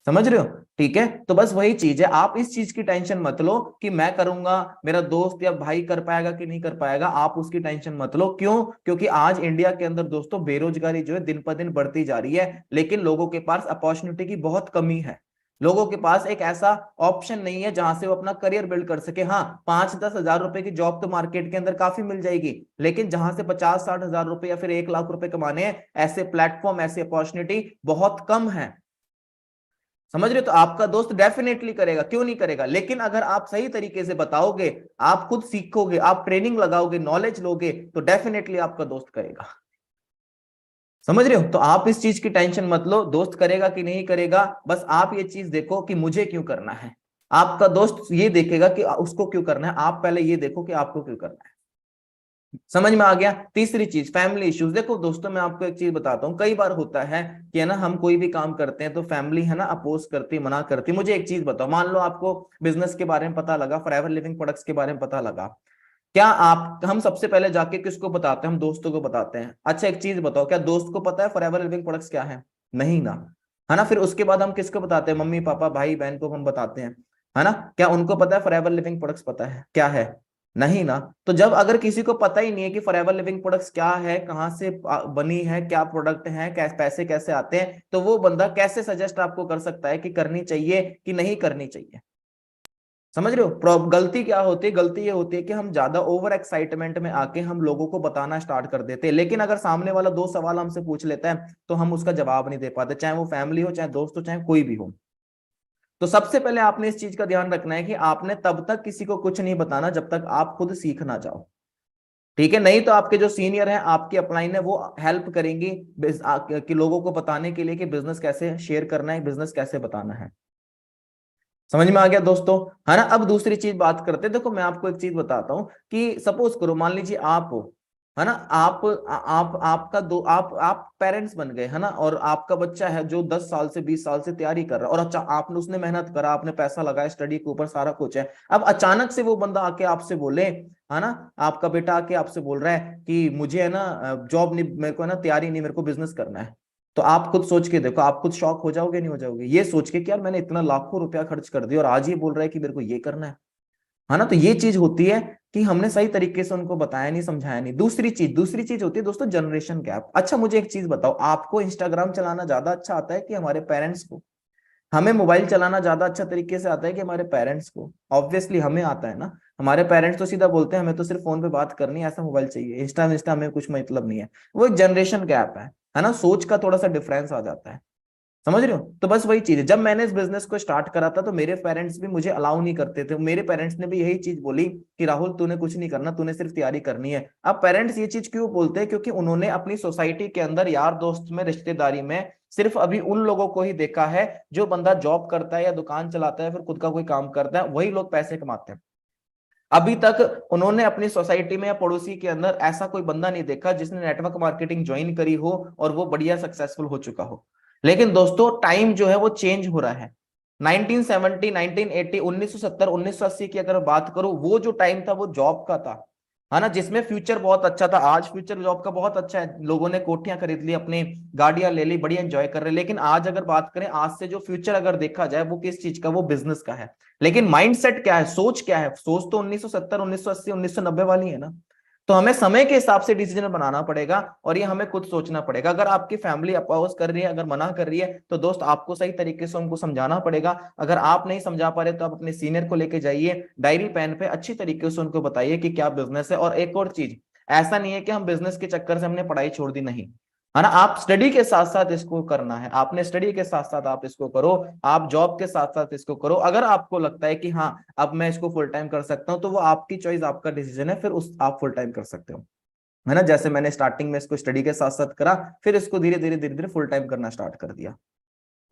समझ रहे हो, ठीक है। तो बस वही चीज है, आप इस चीज की टेंशन मत लो कि मैं करूंगा, मेरा दोस्त या भाई कर पाएगा कि नहीं कर पाएगा। आप उसकी टेंशन मत लो। क्यों? क्योंकि आज इंडिया के अंदर दोस्तों बेरोजगारी जो है दिन पर दिन बढ़ती जा रही है, लेकिन लोगों के पास अपॉर्चुनिटी की बहुत कमी है। लोगों के पास एक ऐसा ऑप्शन नहीं है जहां से वो अपना करियर बिल्ड कर सके। हाँ, 5-10 हजार रुपए की जॉब तो मार्केट के अंदर काफी मिल जाएगी, लेकिन जहां से 50-60 हजार रुपए या फिर 1 लाख रुपए कमाने हैं, ऐसे प्लेटफॉर्म, ऐसी अपॉर्चुनिटी बहुत कम है। समझ रहे हो, तो आपका दोस्त डेफिनेटली करेगा, क्यों नहीं करेगा। लेकिन अगर आप सही तरीके से बताओगे, आप खुद सीखोगे, आप ट्रेनिंग लगाओगे, नॉलेज लोगे, तो डेफिनेटली आपका दोस्त करेगा। समझ रहे हो, तो आप इस चीज की टेंशन मत लो, दोस्त करेगा कि नहीं करेगा। बस आप ये चीज देखो कि मुझे क्यों करना है। आपका दोस्त ये देखेगा कि उसको क्यों करना है, आप पहले ये देखो कि आपको क्यों करना है। समझ में आ गया। तीसरी चीज, फैमिली इश्यूज। देखो दोस्तों, मैं आपको एक चीज बताता हूँ, कई बार होता है कि है ना, हम कोई भी काम करते हैं तो फैमिली है ना अपोज करती, मना करती। मुझे एक चीज बताओ, मान लो आपको बिजनेस के बारे में पता लगा, फॉरएवर लिविंग प्रोडक्ट्स के बारे में पता लगा, क्या हम सबसे पहले जाके किसको बताते हैं? हम दोस्तों को बताते हैं। अच्छा एक चीज बताओ, क्या दोस्त को पता है फॉरएवर लिविंग प्रोडक्ट्स क्या है? नहीं ना, है ना। फिर उसके बाद हम किसको बताते हैं? मम्मी पापा भाई बहन को हम बताते हैं, है ना। क्या उनको पता है फॉरएवर लिविंग प्रोडक्ट्स पता है क्या है? नहीं ना। तो जब अगर किसी को पता ही नहीं है कि फॉरएवर लिविंग प्रोडक्ट्स क्या है, कहाँ से बनी है, क्या प्रोडक्ट है, पैसे कैसे आते हैं, तो वो बंदा कैसे सजेस्ट आपको कर सकता है कि करनी चाहिए कि नहीं करनी चाहिए? समझ रहे हो, गलती क्या होती है? गलती ये होती है कि हम ज्यादा ओवर एक्साइटमेंट में आके हम लोगों को बताना स्टार्ट कर देते हैं, लेकिन अगर सामने वाला दो सवाल हमसे पूछ लेता है तो हम उसका जवाब नहीं दे पाते, चाहे वो फैमिली हो, चाहे दोस्त हो, चाहे कोई भी हो। तो सबसे पहले आपने इस चीज का ध्यान रखना है कि आपने तब तक किसी को कुछ नहीं बताना जब तक आप खुद सीख ना जाओ। ठीक है, नहीं तो आपके जो सीनियर हैं, आपकी अपलाइन है, वो हेल्प करेंगी कि लोगों को बताने के लिए कि बिजनेस कैसे शेयर करना है, बिजनेस कैसे बताना है। समझ में आ गया दोस्तों, है ना। अब दूसरी चीज बात करते हैं। देखो मैं आपको एक चीज बताता हूं कि सपोज करो, मान लीजिए आप हो, है ना, आप आपका दो आप पेरेंट्स बन गए, है ना, और आपका बच्चा है जो 10 साल से 20 साल से तैयारी कर रहा है, और अच्छा आपने उसने मेहनत करा, आपने पैसा लगाया स्टडी के ऊपर, सारा कुछ है। अब अचानक से वो बंदा आके आपसे बोले, है ना, आपका बेटा आके आपसे बोल रहा है कि मुझे है ना जॉब नहीं, मेरे को है ना तैयारी नहीं, मेरे को बिजनेस करना है। तो आप खुद सोच के देखो, आप खुद शॉक हो जाओगे नहीं हो जाओगे, ये सोच के कि यार मैंने इतना लाखों रुपया खर्च कर दिया और आज ये बोल रहा है कि मेरे को ये करना है ना। तो ये चीज होती है कि हमने सही तरीके से उनको बताया नहीं, समझाया नहीं। दूसरी चीज होती है दोस्तों, जनरेशन गैप। अच्छा मुझे एक चीज बताओ, आपको इंस्टाग्राम चलाना ज्यादा अच्छा आता है कि हमारे पेरेंट्स को? हमें मोबाइल चलाना ज्यादा अच्छा तरीके से आता है कि हमारे पेरेंट्स को? ऑब्वियसली हमें आता है ना। हमारे पेरेंट्स तो सीधा बोलते हैं हमें तो सिर्फ फोन पे बात करनी है, ऐसा मोबाइल चाहिए, इंस्टा इंस्टा हमें कुछ मतलब नहीं है। वो एक जनरेशन गैप है ना, सोच का थोड़ा सा डिफरेंस आ जाता है। समझ रहे हो? तो बस वही चीज है, जब मैंने इस बिजनेस को स्टार्ट करा था तो मेरे पेरेंट्स भी मुझे अलाउ नहीं करते थे। मेरे पेरेंट्स ने भी यही चीज बोली कि राहुल तूने कुछ नहीं करना, तूने सिर्फ तैयारी करनी है। अब पेरेंट्स ये चीज क्यों बोलते हैं? क्योंकि उन्होंने अपनी सोसाइटी के अंदर यार दोस्त में, रिश्तेदारी में सिर्फ अभी उन लोगों को ही देखा है जो बंदा जॉब करता है या दुकान चलाता है, फिर खुद का कोई काम करता है, वही लोग पैसे कमाते हैं। अभी तक उन्होंने अपनी सोसाइटी में या पड़ोसी के अंदर ऐसा कोई बंदा नहीं देखा जिसने नेटवर्क मार्केटिंग ज्वाइन करी हो और वो बढ़िया सक्सेसफुल हो चुका हो। लेकिन दोस्तों टाइम जो है वो चेंज हो रहा है। 1970, 1980, 1970, 1980 की अगर बात करूं, वो जो टाइम था वो जॉब का था, है ना, जिसमें फ्यूचर बहुत अच्छा था। आज फ्यूचर जॉब का बहुत अच्छा है, लोगों ने कोठियां खरीद ली, अपनी गाड़ियां ले ली, बढ़िया एंजॉय कर रहे हैं। लेकिन आज अगर बात करें, आज से जो फ्यूचर अगर देखा जाए वो किस चीज का? वो बिजनेस का है। लेकिन माइंडसेट क्या है, सोच क्या है? सोच तो 1970, 1980, 1990 वाली है ना। तो हमें समय के हिसाब से डिसीजन बनाना पड़ेगा और ये हमें खुद सोचना पड़ेगा। अगर आपकी फैमिली अपोज कर रही है, अगर मना कर रही है, तो दोस्त आपको सही तरीके से उनको समझाना पड़ेगा। अगर आप नहीं समझा पा रहे तो आप अपने सीनियर को लेके जाइए, डायरी पेन पे अच्छी तरीके से उनको बताइए कि क्या बिजनेस है। और एक और चीज, ऐसा नहीं है कि हम बिजनेस के चक्कर से हमने पढ़ाई छोड़ दी, नहीं, है ना। आप स्टडी के साथ साथ इसको करना है, आपने स्टडी के साथ साथ आप इसको करो, आप जॉब के साथ साथ इसको करो। अगर आपको लगता है कि हाँ अब मैं इसको फुल टाइम कर सकता हूं, तो वो आपकी चॉइस, आपका डिसीजन है, फिर उस आप फुल टाइम कर सकते हो, है ना। जैसे मैंने स्टार्टिंग में इसको स्टडी के साथ साथ करा, फिर इसको धीरे धीरे धीरे धीरे फुल टाइम करना स्टार्ट कर दिया।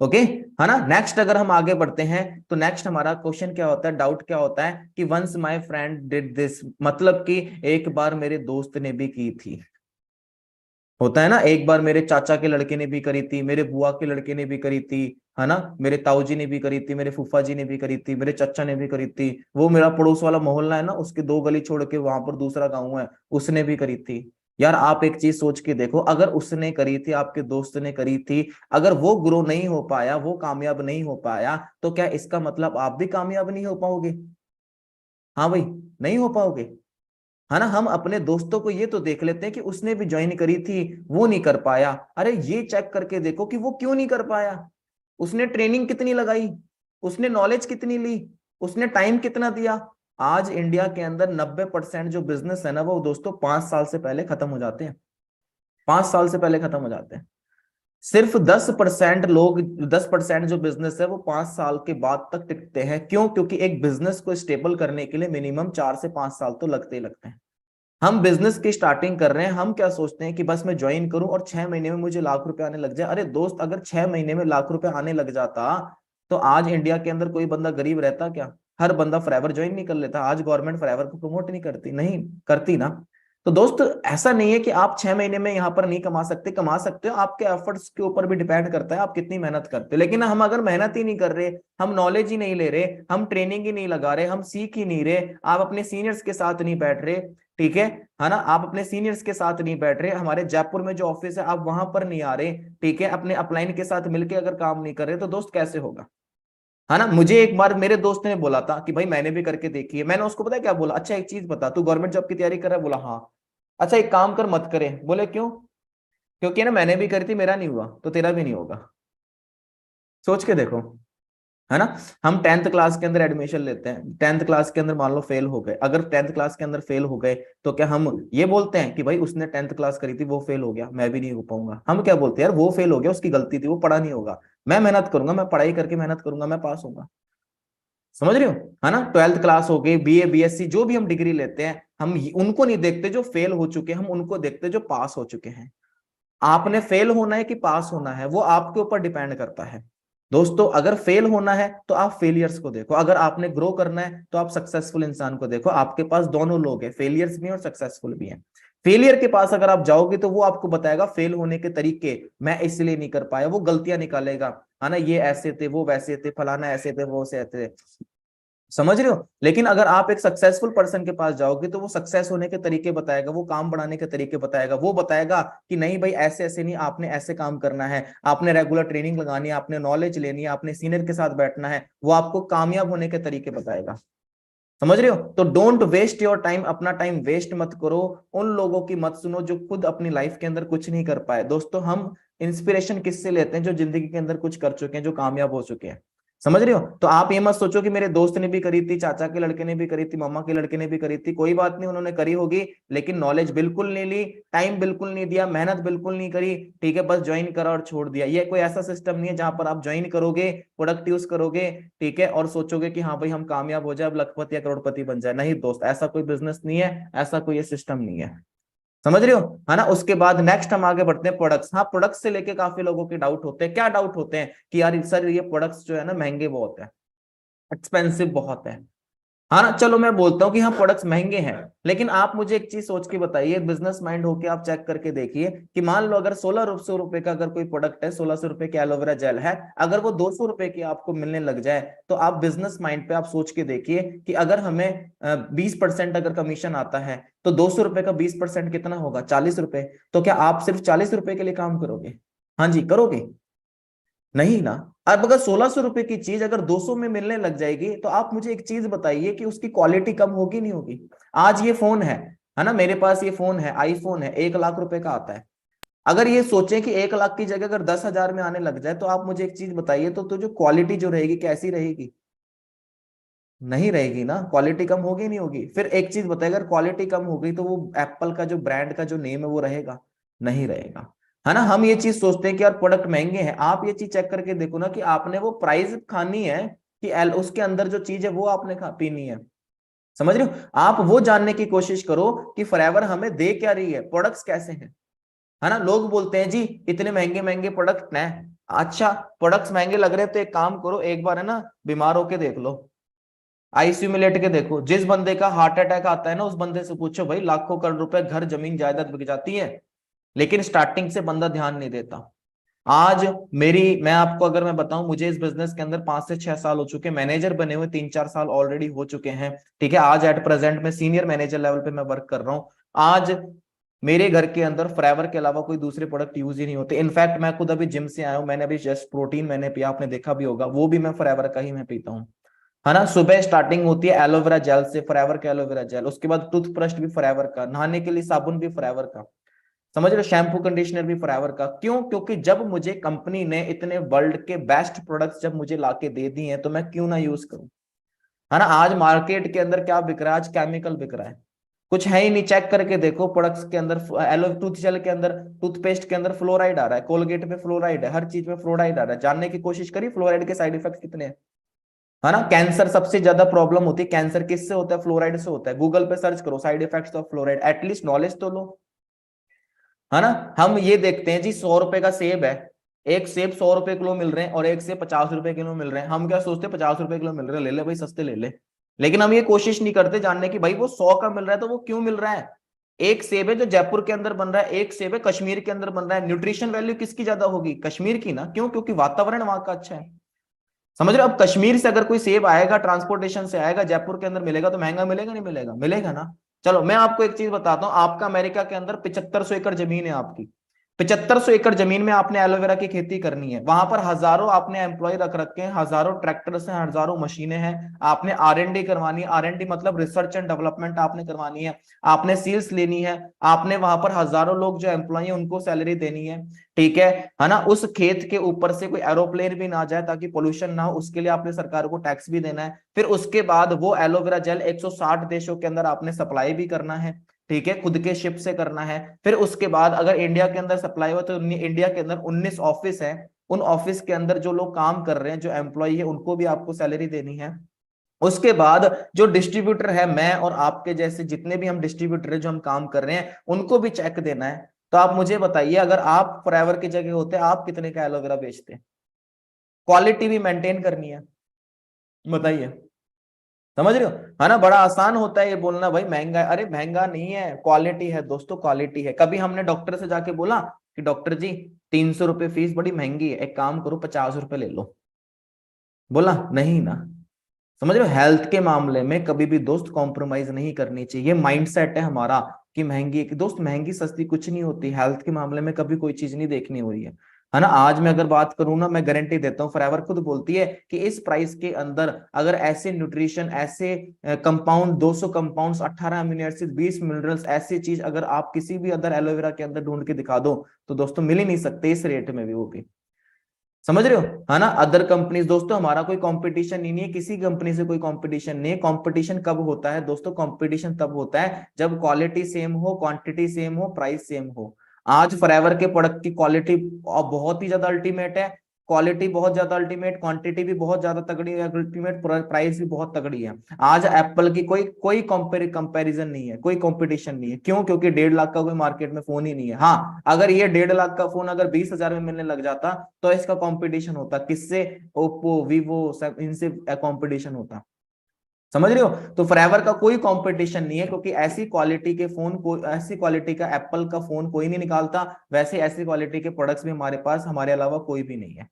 ओके, है ना। नेक्स्ट अगर हम आगे बढ़ते हैं तो नेक्स्ट हमारा क्वेश्चन क्या होता है, डाउट क्या होता है कि once my friend did this, मतलब कि एक बार मेरे दोस्त ने भी की थी। होता है ना, एक बार मेरे चाचा के लड़के ने भी करी थी, मेरे बुआ के लड़के ने भी करी थी, है ना, मेरे ताऊ जी ने भी करी थी, मेरे फूफा जी ने भी करी थी, मेरे चाचा ने भी करी थी, वो मेरा पड़ोस वाला मोहल्ला है ना, उसके 2 गली छोड़ के वहां पर दूसरा गांव है, उसने भी करी थी। यार आप एक चीज सोच के देखो, अगर उसने करी थी, आपके दोस्त ने करी थी, अगर वो ग्रो नहीं हो पाया, वो कामयाब नहीं हो पाया, तो क्या इसका मतलब आप भी कामयाब नहीं हो पाओगे? हाँ भाई, नहीं हो पाओगे, है ना। हम अपने दोस्तों को ये तो देख लेते हैं कि उसने भी ज्वाइन करी थी, वो नहीं कर पाया। अरे ये चेक करके देखो कि वो क्यों नहीं कर पाया। उसने ट्रेनिंग कितनी लगाई, उसने नॉलेज कितनी ली, उसने टाइम कितना दिया। आज इंडिया के अंदर 90% जो बिजनेस है ना, वो दोस्तों 5 साल से पहले खत्म हो जाते हैं, 5 साल से पहले खत्म हो जाते हैं। सिर्फ 10% लोग, 10% जो बिजनेस है वो 5 साल के बाद तक टिकते हैं। क्यों? क्योंकि एक बिजनेस को स्टेबल करने के लिए मिनिमम 4 से 5 साल तो लगते ही लगते हैं। हम बिजनेस की स्टार्टिंग कर रहे हैं, हम क्या सोचते हैं कि बस मैं ज्वाइन करूं और 6 महीने में मुझे लाख रुपए आने लग जाए। अरे दोस्त, अगर 6 महीने में लाख रुपए आने लग जाता तो आज इंडिया के अंदर कोई बंदा गरीब रहता क्या? हर बंदा फॉरएवर ज्वाइन नहीं कर लेता। आज गवर्नमेंट फॉरएवर को प्रमोट नहीं करती, नहीं करती ना। तो दोस्त ऐसा नहीं है कि आप 6 महीने में यहाँ पर नहीं कमा सकते, कमा सकते हो। आपके एफर्ट्स के ऊपर भी डिपेंड करता है आप कितनी मेहनत करते हो। लेकिन हम अगर मेहनत ही नहीं कर रहे, हम नॉलेज ही नहीं ले रहे, हम ट्रेनिंग ही नहीं लगा रहे, हम सीख ही नहीं रहे, आप अपने सीनियर्स के साथ नहीं बैठ रहे, ठीक है ना, आप अपने सीनियर्स के साथ नहीं बैठ रहे, हमारे जयपुर में जो ऑफिस है आप वहां पर नहीं आ रहे, ठीक है, अपने अपलाइन के साथ मिलके अगर काम नहीं कर रहे, तो दोस्त कैसे होगा? है ना। मुझे एक बार मेरे दोस्त ने बोला था कि भाई मैंने भी करके देखी है। मैंने उसको पता है क्या बोला? अच्छा एक चीज बता, तू गवर्नमेंट जॉब की तैयारी कर रहा है? बोला हाँ। अच्छा एक काम कर, मत करे। बोले क्यों? क्योंकि ना मैंने भी करी थी, मेरा नहीं हुआ तो तेरा भी नहीं होगा। सोच के देखो, है ना। हम 10th क्लास के अंदर एडमिशन लेते हैं, 10th क्लास के अंदर मान लो फेल हो गए। अगर 10th क्लास के अंदर फेल हो गए तो क्या हम ये बोलते हैं कि भाई उसने 10th क्लास करी थी, वो फेल हो गया, मैं भी नहीं हो पाऊंगा? हम क्या बोलते हैं, यार वो फेल हो गया, उसकी गलती थी, वो पढ़ा नहीं होगा, मैं मेहनत करूंगा, मैं पढ़ाई करके मेहनत करूंगा, मैं पास होऊंगा। समझ रहे हो, है ना। 12th क्लास हो गई, बीए बीएससी, जो भी हम डिग्री लेते हैं, हम उनको नहीं देखते जो फेल हो चुके हैं, हम उनको देखते जो पास हो चुके हैं। आपने फेल होना है कि पास होना है, वो आपके ऊपर डिपेंड करता है दोस्तों। अगर फेल होना है तो आप फेलियर्स को देखो, अगर आपने ग्रो करना है तो आप सक्सेसफुल इंसान को देखो। आपके पास दोनों लोग हैं, फेलियर्स भी और सक्सेसफुल भी हैं। फेलियर के पास अगर आप जाओगे तो वो आपको बताएगा फेल होने के तरीके, मैं इसलिए नहीं कर पाया, वो गलतियां निकालेगा, है ना, ये ऐसे थे, वो वैसे थे, फलाना ऐसे थे, वो ऐसे थे, समझ रहे हो। लेकिन अगर आप एक सक्सेसफुल पर्सन के पास जाओगे तो वो सक्सेस होने के तरीके बताएगा, वो काम बढ़ाने के तरीके बताएगा, वो बताएगा कि नहीं भाई ऐसे ऐसे नहीं, आपने ऐसे काम करना है, आपने रेगुलर ट्रेनिंग लगानी है, आपने नॉलेज लेनी है, आपने सीनियर के साथ बैठना है, वो आपको कामयाब होने के तरीके बताएगा। समझ रहे हो। तो डोंट वेस्ट योर टाइम, अपना टाइम वेस्ट मत करो, उन लोगों की मत सुनो जो खुद अपनी लाइफ के अंदर कुछ नहीं कर पाए। दोस्तों हम इंस्पिरेशन किससे लेते हैं? जो जिंदगी के अंदर कुछ कर चुके हैं, जो कामयाब हो चुके हैं। समझ रहे हो। तो आप ये मत सोचो कि मेरे दोस्त ने भी करी थी, चाचा के लड़के ने भी करी थी, मामा के लड़के ने भी करी थी, कोई बात नहीं, उन्होंने करी होगी, लेकिन नॉलेज बिल्कुल नहीं ली, टाइम बिल्कुल नहीं दिया, मेहनत बिल्कुल नहीं करी, ठीक है, बस ज्वाइन करा और छोड़ दिया। ये कोई ऐसा सिस्टम नहीं है जहां पर आप ज्वाइन करोगे, प्रोडक्ट यूज करोगे, ठीक है, और सोचोगे कि हाँ भाई हम कामयाब हो जाए, अब लखपति या करोड़पति बन जाए। नहीं दोस्त, ऐसा कोई बिजनेस नहीं है, ऐसा कोई सिस्टम नहीं है। समझ रहे हो, है ना। उसके बाद नेक्स्ट हम आगे बढ़ते हैं प्रोडक्ट्स। हाँ, प्रोडक्ट्स से लेके काफी लोगों के डाउट होते हैं। क्या डाउट होते हैं? कि यार सर ये प्रोडक्ट्स जो है ना महंगे बहुत है, एक्सपेंसिव बहुत है। हाँ ना, चलो मैं बोलता हूँ कि हाँ प्रोडक्ट्स महंगे हैं, लेकिन आप मुझे एक चीज सोच के बताइए, बिजनेस माइंड होके आप चेक करके देखिए कि मान लो अगर 1600 रुपए का अगर कोई प्रोडक्ट है, 1600 रुपए की एलोवेरा जेल है, अगर वो 200 रुपए की आपको मिलने लग जाए, तो आप बिजनेस माइंड पे आप सोच के देखिए कि अगर हमें 20% अगर कमीशन आता है, तो 200 रुपए का 20% कितना होगा? 40 रुपए। तो क्या आप सिर्फ 40 रुपए के लिए काम करोगे? हाँ जी, करोगे? नहीं ना। अब अगर 1600 रुपए की चीज अगर 200 में मिलने लग जाएगी, तो आप मुझे एक चीज बताइए कि उसकी क्वालिटी कम होगी नहीं होगी? आज ये फोन है ना, मेरे पास ये फोन है, आईफोन है, 1 लाख रुपए का आता है। अगर ये सोचें कि 1 लाख की जगह अगर 10,000 में आने लग जाए, तो आप मुझे एक चीज बताइए, तो जो क्वालिटी जो रहेगी कैसी रहेगी? नहीं रहेगी ना, क्वालिटी कम होगी नहीं होगी। फिर एक चीज बताइए, अगर क्वालिटी कम हो गई तो वो एप्पल का जो ब्रांड का जो नेम है वो रहेगा? नहीं रहेगा, है ना। हम ये चीज सोचते हैं कि यार प्रोडक्ट महंगे हैं, आप ये चीज चेक करके देखो ना कि आपने वो प्राइस खानी है कि उसके अंदर जो चीज है वो आपने पीनी है। समझ रहे हो। आप वो जानने की कोशिश करो कि फॉरएवर हमें दे क्या रही है, प्रोडक्ट्स कैसे हैं, है ना। लोग बोलते हैं जी इतने महंगे महंगे प्रोडक्ट हैं। अच्छा, प्रोडक्ट्स महंगे लग रहे हैं तो एक काम करो, एक बार है ना बीमार होके देख लो, आईसीयू में लेट के देखो। जिस बंदे का हार्ट अटैक आता है ना, उस बंदे से पूछो भाई, लाखों करोड़ रुपए, घर जमीन जायदाद बिक जाती है, लेकिन स्टार्टिंग से बंदा ध्यान नहीं देता। आज मैं आपको अगर मैं बताऊं, मुझे इस बिजनेस के अंदर 5 से 6 साल हो चुके, मैनेजर बने हुए 3-4 साल ऑलरेडी हो चुके हैं, ठीक है। आज एट प्रेजेंट में सीनियर मैनेजर लेवल पे मैं वर्क कर रहा हूं। आज मेरे घर के अंदर फॉरएवर के अलावा कोई दूसरे प्रोडक्ट यूज ही नहीं होते। इनफैक्ट मैं खुद अभी जिम से आया हूं, मैंने अभी जस्ट प्रोटीन मैंने पिया, आपने देखा भी होगा, वो भी मैं फॉरएवर का ही मैं पीता हूँ, है ना। सुबह स्टार्टिंग होती है एलोवेरा जेल से, फॉरएवर का एलोवेरा जेल, उसके बाद टूथब्रश भी फॉरएवर का, नहाने के लिए साबुन भी फॉरएवर का, समझ रहे हो, शैम्पू कंडीशनर भी फॉरएवर का। क्यों? क्योंकि जब मुझे कंपनी ने इतने वर्ल्ड के बेस्ट प्रोडक्ट्स जब मुझे लाके दे दिए हैं, तो मैं क्यों ना यूज करूं, है ना। आज मार्केट के अंदर क्या बिक रहा है? आज केमिकल बिक रहा है, कुछ है ही नहीं। चेक करके देखो प्रोडक्ट्स के अंदर, एलो टूथ जेल के अंदर, टूथपेस्ट के अंदर फ्लोराइड आ रहा है, कोलगेट में फ्लोराइड है, हर चीज में फ्लोराइड आ रहा है। जानने की कोशिश करी फ्लोराइड के साइड इफेक्ट कितने हैं, है ना। कैंसर सबसे ज्यादा प्रॉब्लम होती है, कैंसर किससे होता है? फ्लोराइड से होता है। गूगल पे सर्च करो side effects of fluoride, at least knowledge तो लो, है ना। हम ये देखते हैं जी 100 रुपए का सेब है, एक सेब 100 रुपए किलो मिल रहे हैं और एक सेब 50 रुपए किलो मिल रहे हैं। हम क्या सोचते हैं? 50 रुपए किलो मिल रहे हैं, ले ले भाई, सस्ते ले ले। लेकिन हम ये कोशिश नहीं करते जानने की भाई वो 100 का मिल रहा है तो वो क्यों मिल रहा है। एक सेब है जो जयपुर के अंदर बन रहा है, एक सेब है कश्मीर के अंदर बन रहा है, न्यूट्रिशन वैल्यू किसकी ज्यादा होगी? कश्मीर की ना। क्यों? क्योंकि वातावरण वहां का अच्छा है। समझ रहे हो। अब कश्मीर से अगर कोई सेब आएगा, ट्रांसपोर्टेशन से आएगा, जयपुर के अंदर मिलेगा, तो महंगा मिलेगा नहीं मिलेगा? मिलेगा ना। चलो मैं आपको एक चीज बताता हूँ, आपका अमेरिका के अंदर 7500 एकड़ जमीन है आपकी, 7500 एकड़ जमीन में आपने एलोवेरा की खेती करनी है, वहां पर हजारों आपने एम्प्लॉय रख रखे हैं, हजारों ट्रैक्टर्स हैं, हजारों मशीनें हैं, आपने R&D करवानी है, R&D मतलब रिसर्च एंड डेवलपमेंट आपने करवानी है, आपने सील्स लेनी है, आपने वहां पर हजारों लोग जो एम्प्लॉय है उनको सैलरी देनी है, ठीक है ना। उस खेत के ऊपर से कोई एरोप्लेन भी ना जाए ताकि पोल्यूशन ना हो, उसके लिए आपने सरकार को टैक्स भी देना है। फिर उसके बाद वो एलोवेरा जेल 160 देशों के अंदर आपने सप्लाई भी करना है, ठीक है, खुद के शिप से करना है। फिर उसके बाद अगर इंडिया के अंदर सप्लाई हो तो इंडिया के अंदर 19 ऑफिस है, उन ऑफिस के अंदर जो लोग काम कर रहे हैं, जो एम्प्लॉय है, उनको भी आपको सैलरी देनी है, उसके बाद जो डिस्ट्रीब्यूटर है, मैं और आपके जैसे जितने भी हम डिस्ट्रीब्यूटर है जो हम काम कर रहे हैं, उनको भी चेक देना है। तो आप मुझे बताइए, अगर आप फॉरएवर की जगह होते आप कितने का एलोवेरा बेचते? क्वालिटी भी मेंटेन करनी है, बताइए, समझ रहे हो? है ना, बड़ा आसान होता है ये बोलना भाई महंगा है। अरे महंगा नहीं है, क्वालिटी है दोस्तों, क्वालिटी है। कभी हमने डॉक्टर से जाके बोला कि डॉक्टर जी 300 रुपये फीस बड़ी महंगी है, एक काम करो 50 रुपए ले लो? बोला नहीं ना। समझ रहे हो, हेल्थ के मामले में कभी भी दोस्त कॉम्प्रोमाइज नहीं करनी चाहिए। माइंडसेट है हमारा कि महंगी, कि दोस्त महंगी सस्ती कुछ नहीं होती, हेल्थ के मामले में कभी कोई चीज नहीं देखनी हुई है ना। आज मैं अगर बात करूं ना, मैं गारंटी देता हूं, फॉरएवर खुद बोलती है कि इस प्राइस के अंदर अगर ऐसे न्यूट्रिशन, ऐसे compound, 200 compounds, 18 amino acid, 20 minerals, ऐसी चीज अगर आप किसी भी अदर एलोवेरा के अंदर ढूंढ के दिखा दो तो दोस्तों मिल ही नहीं सकते इस रेट में भी, वो भी। समझ रहे हो, है ना। अदर कंपनीज दोस्तों, हमारा कोई कंपटीशन नहीं है, किसी कंपनी से कोई कंपटीशन नहीं है। कंपटीशन कब होता है दोस्तों? कंपटीशन तब होता है जब क्वालिटी सेम हो, क्वांटिटी सेम हो, प्राइस सेम हो। आज फॉरएवर के प्रोडक्ट की क्वालिटी बहुत ही ज्यादा अल्टीमेट है, क्वालिटी बहुत ज्यादा अल्टीमेट, क्वांटिटी भी बहुत ज्यादा तगड़ी है, अल्टीमेट, प्राइस भी बहुत तगड़ी है। आज एप्पल की कोई कोई कंपैरिजन नहीं है, कोई कंपटीशन नहीं है। क्यों? क्योंकि 1.5 लाख का कोई मार्केट में फोन ही नहीं है। हाँ, अगर ये 1.5 लाख का फोन अगर 20,000 में मिलने लग जाता तो इसका कंपटीशन होता, किससे? ओप्पो, वीवो, सब इनसे कंपटीशन होता। समझ रहे हो? तो फॉरएवर का कोई कंपटीशन नहीं है, क्योंकि ऐसी क्वालिटी के फोन को, ऐसी क्वालिटी का एप्पल का फोन कोई नहीं निकालता। वैसे ऐसी क्वालिटी के प्रोडक्ट्स भी हमारे पास, हमारे अलावा कोई भी नहीं है।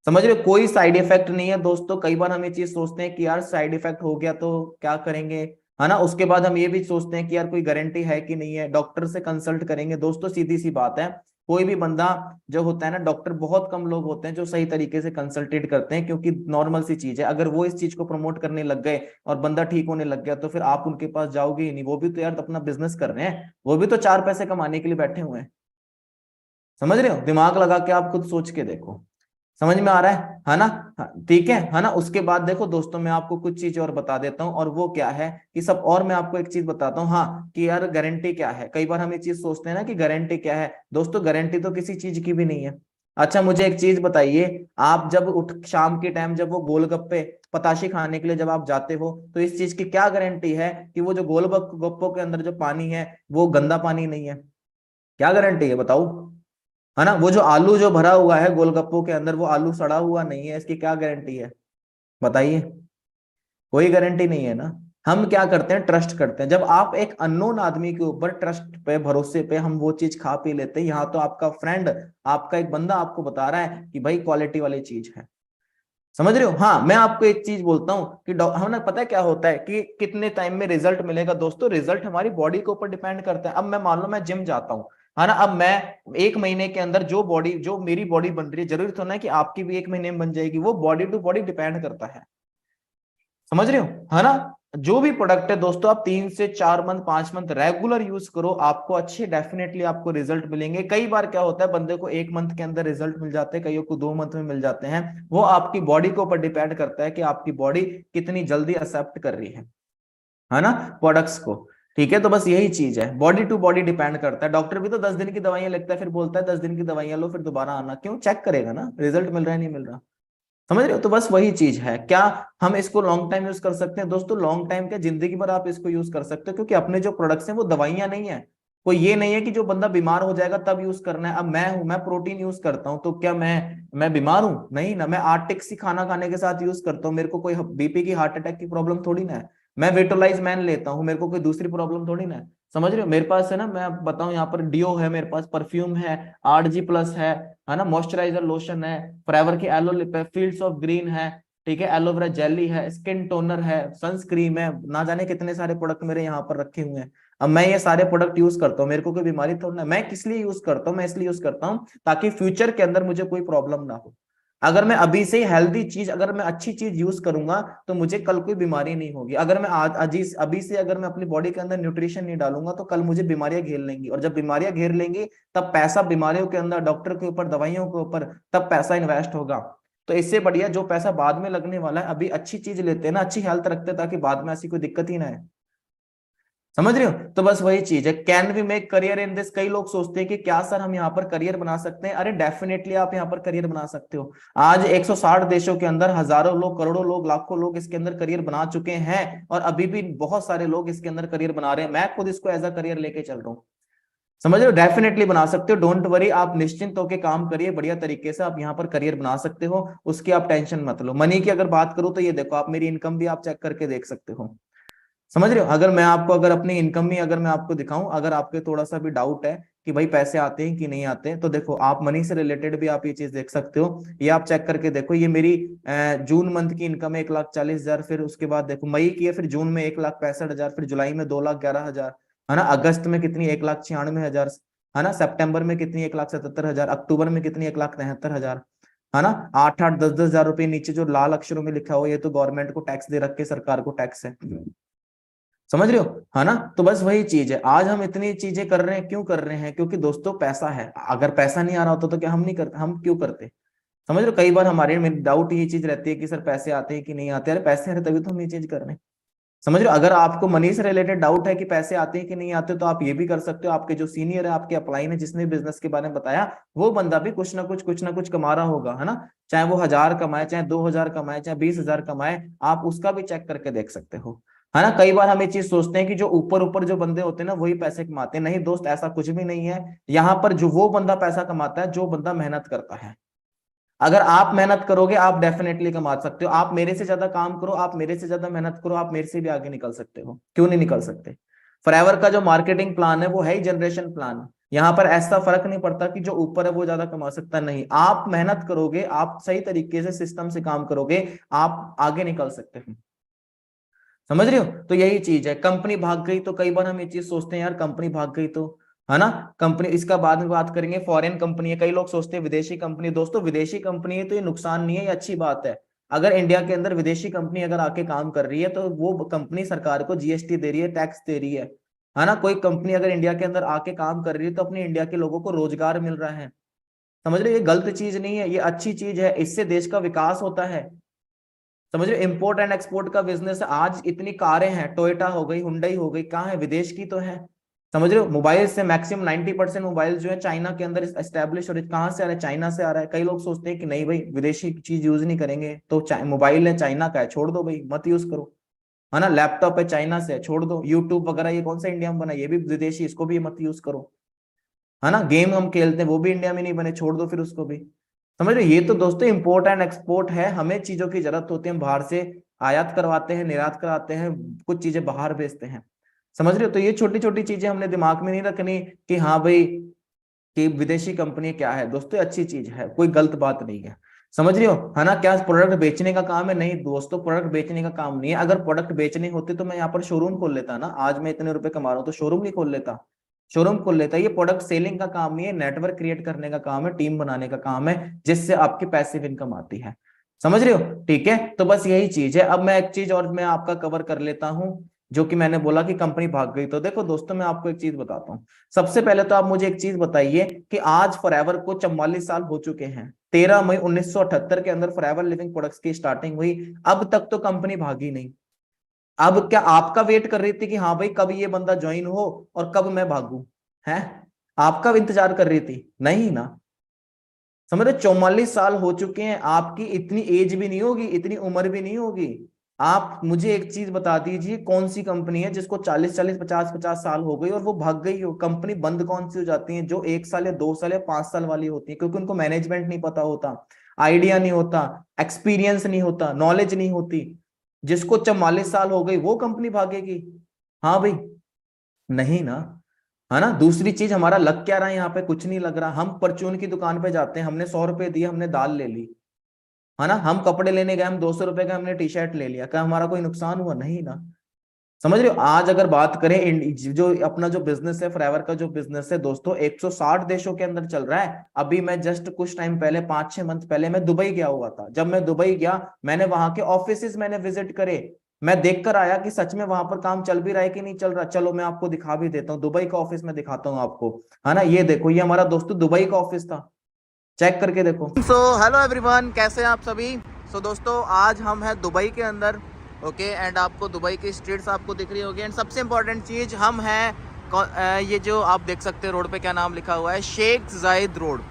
समझ रहे हो, कोई साइड इफेक्ट नहीं है दोस्तों। कई बार हम ये चीज सोचते हैं कि यार साइड इफेक्ट हो गया तो क्या करेंगे, है ना। उसके बाद हम ये भी सोचते हैं कि यार कोई गारंटी है कि नहीं है, डॉक्टर से कंसल्ट करेंगे। दोस्तों सीधी सी बात है, कोई भी बंदा जो होता है ना, डॉक्टर बहुत कम लोग होते हैं जो सही तरीके से कंसल्टेट करते हैं, क्योंकि नॉर्मल सी चीज है, अगर वो इस चीज को प्रमोट करने लग गए और बंदा ठीक होने लग गया तो फिर आप उनके पास जाओगे ही नहीं। वो भी तो यार अपना बिजनेस कर रहे हैं, वो भी तो 4 पैसे कमाने के लिए बैठे हुए हैं। समझ रहे हो, दिमाग लगा के आप खुद सोच के देखो। समझ में आ रहा है ना। हाँ, ठीक है ना। उसके बाद देखो दोस्तों, मैं आपको कुछ चीज और बता देता हूँ, और वो क्या है कि सब, और मैं आपको एक चीज बताता हूँ, हाँ, कि यार गारंटी क्या है। कई बार हम ये चीज सोचते हैं ना कि गारंटी क्या है। दोस्तों गारंटी तो किसी चीज की भी नहीं है। अच्छा मुझे एक चीज बताइए, आप जब उठ शाम के टाइम जब वो गोलगप्पे, पताशे खाने के लिए जब आप जाते हो, तो इस चीज की क्या गारंटी है कि वो जो गोलगप्पों के अंदर जो पानी है वो गंदा पानी नहीं है? क्या गारंटी है बताओ, है ना। वो जो आलू जो भरा हुआ है गोलगप्पों के अंदर, वो आलू सड़ा हुआ नहीं है, इसकी क्या गारंटी है बताइए? कोई गारंटी नहीं है ना। हम क्या करते हैं, ट्रस्ट करते हैं। जब आप एक अननोन आदमी के ऊपर ट्रस्ट पे, भरोसे पे हम वो चीज खा पी लेते हैं। यहाँ तो आपका फ्रेंड, आपका एक बंदा आपको बता रहा है कि भाई क्वालिटी वाली चीज है। समझ रहे हो। हाँ, मैं आपको एक चीज बोलता हूँ कि हमें पता है क्या होता है कि कितने टाइम में रिजल्ट मिलेगा। दोस्तों रिजल्ट हमारी बॉडी के ऊपर डिपेंड करता है। अब मैं मान लो मैं जिम जाता हूँ, है ना। अब मैं 1 महीने के अंदर जो बॉडी, जो मेरी बॉडी बन रही है, जरूरी तो ना कि आपकी भी 1 महीने में बन जाएगी। वो बॉडी टू बॉडी डिपेंड करता है। समझ रहे हो, है ना। जो भी प्रोडक्ट है दोस्तों, आप 3 से 4 मंथ, 5 मंथ रेगुलर यूज करो, आपको अच्छे डेफिनेटली आपको रिजल्ट मिलेंगे। कई बार क्या होता है, बंदे को 1 मंथ के अंदर रिजल्ट मिल जाते हैं, कईयों को 2 मंथ में मिल जाते हैं। वो आपकी बॉडी के ऊपर डिपेंड करता है कि आपकी बॉडी कितनी जल्दी एक्सेप्ट कर रही है ना, प्रोडक्ट्स को। ठीक है, तो बस यही चीज है, बॉडी टू बॉडी डिपेंड करता है। डॉक्टर भी तो 10 दिन की दवाइयां लिखता है, फिर बोलता है 10 दिन की दवाइयां लो फिर दोबारा आना। क्यों? चेक करेगा ना रिजल्ट मिल रहा है नहीं मिल रहा। समझ रहे हो, तो बस वही चीज है। क्या हम इसको लॉन्ग टाइम यूज कर सकते हैं दोस्तों? लॉन्ग टाइम क्या, जिंदगी भर आप इसको यूज कर सकते हो, क्योंकि अपने जो प्रोडक्ट्स हैं वो दवाइयां नहीं है। कोई ये नहीं है कि जो बंदा बीमार हो जाएगा तब यूज करना है। अब मैं हूं, मैं प्रोटीन यूज करता हूं, तो क्या मैं बीमार हूं? नहीं ना। मैं आर्टिक्स ही खाना खाने के साथ यूज करता हूँ, मेरे को कोई बीपी की, हार्ट अटैक की प्रॉब्लम थोड़ी ना है। मैं वेटोलाइज मैन लेता हूँ, मेरे को कोई दूसरी प्रॉब्लम थोड़ी ना है। समझ रहे हो, मेरे पास है ना, मैं बताऊं, यहाँ पर डियो है, मेरे पास परफ्यूम है, 8G+ है ना, मॉइस्चराइजर लोशन है, फॉरएवर की एलो फील्ड्स ऑफ ग्रीन है, ठीक है, एलोवेरा जेली है, स्किन टोनर है, सनस्क्रीन है, ना जाने कितने सारे प्रोडक्ट मेरे यहाँ पर रखे हुए हैं। अब मैं ये सारे प्रोडक्ट यूज करता हूँ, मेरे को कोई बीमारी थोड़ी ना। मैं किस लिए यूज करता हूँ? मैं इसलिए यूज करता हूँ ताकि फ्यूचर के अंदर मुझे कोई प्रॉब्लम ना हो। अगर मैं अभी से हेल्दी चीज, अगर मैं अच्छी चीज यूज करूंगा तो मुझे कल कोई बीमारी नहीं होगी। अगर मैं आज अभी से अगर मैं अपनी बॉडी के अंदर न्यूट्रिशन नहीं डालूंगा तो कल मुझे बीमारियां घेर लेंगी, और जब बीमारियां घेर लेंगी तब पैसा बीमारियों के अंदर, डॉक्टर के ऊपर, दवाइयों के ऊपर, तब पैसा इन्वेस्ट होगा। तो इससे बढ़िया जो पैसा बाद में लगने वाला है, अभी अच्छी चीज लेते हैं ना, अच्छी हेल्थ रखते हैं, ताकि बाद में ऐसी कोई दिक्कत ही ना है। समझ रहे हो? तो बस वही चीज है, can we make career in this. कई लोग सोचते हैं कि क्या सर हम यहाँ पर करियर बना सकते हैं। अरे डेफिनेटली आप यहाँ पर करियर बना सकते हो। आज 160 देशों के अंदर हजारों लोग, करोड़ों लोग, लाखों लोग इसके अंदर करियर बना चुके हैं, और अभी भी बहुत सारे लोग इसके अंदर करियर बना रहे हैं। मैं खुद इसको एज अ करियर लेके चल रहा हूँ। समझ रहे हो? डेफिनेटली बना सकते हो, डोंट वरी, आप निश्चिंत होकर काम करिए, बढ़िया तरीके से आप यहाँ पर करियर बना सकते हो, उसकी आप टेंशन मत लो। मनी की अगर बात करूं तो ये देखो, आप मेरी इनकम भी आप चेक करके देख सकते हो। समझ रहे हो? अगर मैं आपको, अगर अपनी इनकम ही अगर मैं आपको दिखाऊं, अगर आपके थोड़ा सा भी डाउट है कि भाई पैसे आते हैं कि नहीं आते, तो देखो आप मनी से रिलेटेड भी आप ये चीज देख सकते हो। ये आप चेक करके देखो, ये मेरी जून मंथ की इनकम है 1,40,000, फिर उसके बाद देखो मई की है, फिर जून में 1,65,000, फिर जुलाई में 2,11,000, है ना, अगस्त में कितनी 1,96,000, है ना, सितंबर में कितनी 1,77,000, अक्टूबर में कितनी 1,73,000, है ना। 8-8, 10-10 हजार रुपए नीचे जो लाल अक्षरों में लिखा हुआ, ये तो गवर्नमेंट को टैक्स दे रखे, सरकार को टैक्स है। समझ रहे हो? है ना। तो बस वही चीज है, आज हम इतनी चीजें कर रहे हैं, क्यों कर रहे हैं? क्योंकि दोस्तों पैसा है। अगर पैसा नहीं आ रहा होता तो क्या हम नहीं करते? हम क्यों करते? समझ रहे हो? कई बार हमारे में डाउट ये चीज रहती है कि सर पैसे आते हैं कि नहीं आते। अरे पैसे आ रहे तभी तो हम ये चीज कर रहे हैं। समझ रहे हो? अगर आपको मनी से रिलेटेड डाउट है कि पैसे आते हैं कि नहीं आते, तो आप ये भी कर सकते हो। आपके जो सीनियर है, आपके अपलाइन है, जिसने बिजनेस के बारे में बताया, वो बंदा भी कुछ ना कुछ कमा रहा होगा, है ना। चाहे वो 1,000 कमाए, चाहे 2,000 कमाए, चाहे 20,000 कमाए, आप उसका भी चेक करके देख सकते हो, है ना। कई बार हम ये चीज सोचते हैं कि जो ऊपर ऊपर जो बंदे होते हैं ना, वही पैसे कमाते हैं। नहीं दोस्त, ऐसा कुछ भी नहीं है। यहाँ पर जो वो बंदा पैसा कमाता है जो बंदा मेहनत करता है। अगर आप मेहनत करोगे, आप डेफिनेटली कमा सकते हो। आप मेरे से ज्यादा काम करो, आप मेरे से ज्यादा मेहनत करो, आप मेरे से भी आगे निकल सकते हो। क्यों नहीं निकल सकते? फॉरएवर का जो मार्केटिंग प्लान है वो है ही जनरेशन प्लान। यहाँ पर ऐसा फर्क नहीं पड़ता कि जो ऊपर है वो ज्यादा कमा सकता नहीं। आप मेहनत करोगे, आप सही तरीके से सिस्टम से काम करोगे, आप आगे निकल सकते हो। समझ रहे हो? तो यही चीज है। कंपनी भाग गई तो कई बार हम ये चीज सोचते हैं, यार कंपनी भाग गई तो, है ना, कंपनी, इसका बाद में बात करेंगे। फॉरेन कंपनी है, कई लोग सोचते हैं विदेशी कंपनी। दोस्तों विदेशी कंपनी है तो ये नुकसान नहीं है, ये अच्छी बात है। अगर इंडिया के अंदर विदेशी कंपनी अगर आके काम कर रही है, तो वो कंपनी सरकार को जीएसटी दे रही है, टैक्स दे रही है ना। कोई कंपनी अगर इंडिया के अंदर आके काम कर रही है, तो अपने इंडिया के लोगों को रोजगार मिल रहा है। समझ रहे हो? ये गलत चीज नहीं है, ये अच्छी चीज है, इससे देश का विकास होता है। समझ रहे हो? इंपोर्ट एंड एक्सपोर्ट का बिजनेस। आज इतनी कारें हैं, टोयोटा हो गई, हुंडई हो गई, कहाँ है? विदेश की तो है। समझ रहे हो? मोबाइल से मैक्सिमम 90% मोबाइल जो है चाइना के अंदर एस्टेब्लिश, और कहाँ से आ रहा है? चाइना से आ रहा है। कई लोग सोचते हैं कि नहीं भाई विदेशी चीज यूज नहीं करेंगे, तो मोबाइल है चाइना का है, छोड़ दो भाई, मत यूज करो, है ना। लैपटॉप है चाइना से है, छोड़ दो। यूट्यूब वगैरह ये कौन सा इंडिया में बना? ये भी विदेशी, इसको भी मत यूज करो, है ना। गेम हम खेलते हैं वो भी इंडिया में नहीं बने, छोड़ दो फिर उसको भी। समझ रहे हो? ये तो दोस्तों इंपोर्ट एंड एक्सपोर्ट है। हमें चीजों की जरूरत होती है, हम बाहर से आयात करवाते हैं, निर्यात कराते हैं, कुछ चीजें बाहर भेजते हैं। समझ रहे हो? तो ये छोटी छोटी चीजें हमने दिमाग में नहीं रखनी कि हाँ भाई कि विदेशी कंपनी क्या है। दोस्तों अच्छी चीज है, कोई गलत बात नहीं है। समझ रहे हो? है ना। क्या प्रोडक्ट बेचने का काम है? नहीं दोस्तों, प्रोडक्ट बेचने का काम नहीं है। अगर प्रोडक्ट बेचने होते तो मैं यहाँ पर शोरूम खोल लेता ना। आज मैं इतने रुपए कमा रहा हूँ तो शोरूम नहीं खोल लेता? शोरूम खोल लेता। ये प्रोडक्ट सेलिंग का काम नहीं है, नेटवर्क क्रिएट करने का काम है, टीम बनाने का काम है, जिससे आपकी पैसिव इनकम आती है। समझ रहे हो? ठीक है, तो बस यही चीज है। अब मैं एक चीज और मैं आपका कवर कर लेता हूं, जो कि मैंने बोला कि कंपनी भाग गई। तो देखो दोस्तों, मैं आपको एक चीज बताता हूँ। सबसे पहले तो आप मुझे एक चीज बताइए कि आज फॉरएवर को 44 साल हो चुके हैं। 13 मई 1978 के अंदर फॉरएवर लिविंग प्रोडक्ट्स की स्टार्टिंग हुई। अब तक तो कंपनी भागी नहीं। अब क्या आपका वेट कर रही थी कि हाँ भाई कब ये बंदा ज्वाइन हो और कब मैं भागू? है आपका इंतजार कर रही थी? नहीं ना। समझ रहे? 44 साल हो चुके हैं, आपकी इतनी एज भी नहीं होगी, इतनी उम्र भी नहीं होगी। आप मुझे एक चीज बता दीजिए, कौन सी कंपनी है जिसको 40-40, 50-50 साल हो गई और वो भाग गई हो? कंपनी बंद कौन सी हो जाती है? जो 1 साल या 2 साल या 5 साल वाली होती है, क्योंकि उनको मैनेजमेंट नहीं पता होता, आइडिया नहीं होता, एक्सपीरियंस नहीं होता, नॉलेज नहीं होती। जिसको 44 साल हो गई वो कंपनी भागेगी? हाँ भाई, नहीं ना, है ना। दूसरी चीज, हमारा लग क्या रहा है यहाँ पे? कुछ नहीं लग रहा। हम परचून की दुकान पे जाते हैं, हमने 100 रुपए दिए, हमने दाल ले ली, है ना। हम कपड़े लेने गए, हम 200 रुपए का हमने टी शर्ट ले लिया, क्या हमारा कोई नुकसान हुआ? नहीं ना। समझ रहे हो? आज अगर बात करें जो अपना जो बिजनेस है, फॉरएवर का जो बिजनेस है दोस्तों, 160 देशों के अंदर चल रहा है। अभी मैं जस्ट कुछ टाइम पहले, 5-6 मंथ पहले मैं दुबई गया हुआ था। जब मैं दुबई गया, मैंने वहां के ऑफिसेज मैंने विजिट करे। मैं देखकर आया कि सच में वहां पर काम चल भी रहा है कि नहीं चल रहा। चलो मैं आपको दिखा भी देता हूँ, दुबई का ऑफिस मैं दिखाता हूँ आपको, है ना। ये देखो, ये हमारा दोस्तों दुबई का ऑफिस था, चेक करके देखो। हेलो एवरीवन, कैसे हैं आप सभी? दोस्तों आज हम हैं दुबई के अंदर, ओके एंड आपको दुबई की स्ट्रीट्स आपको दिख रही होगी। एंड सबसे इम्पोर्टेंट चीज़ हम हैं ये जो आप देख सकते हैं रोड पे क्या नाम लिखा हुआ है, शेख जायद रोड,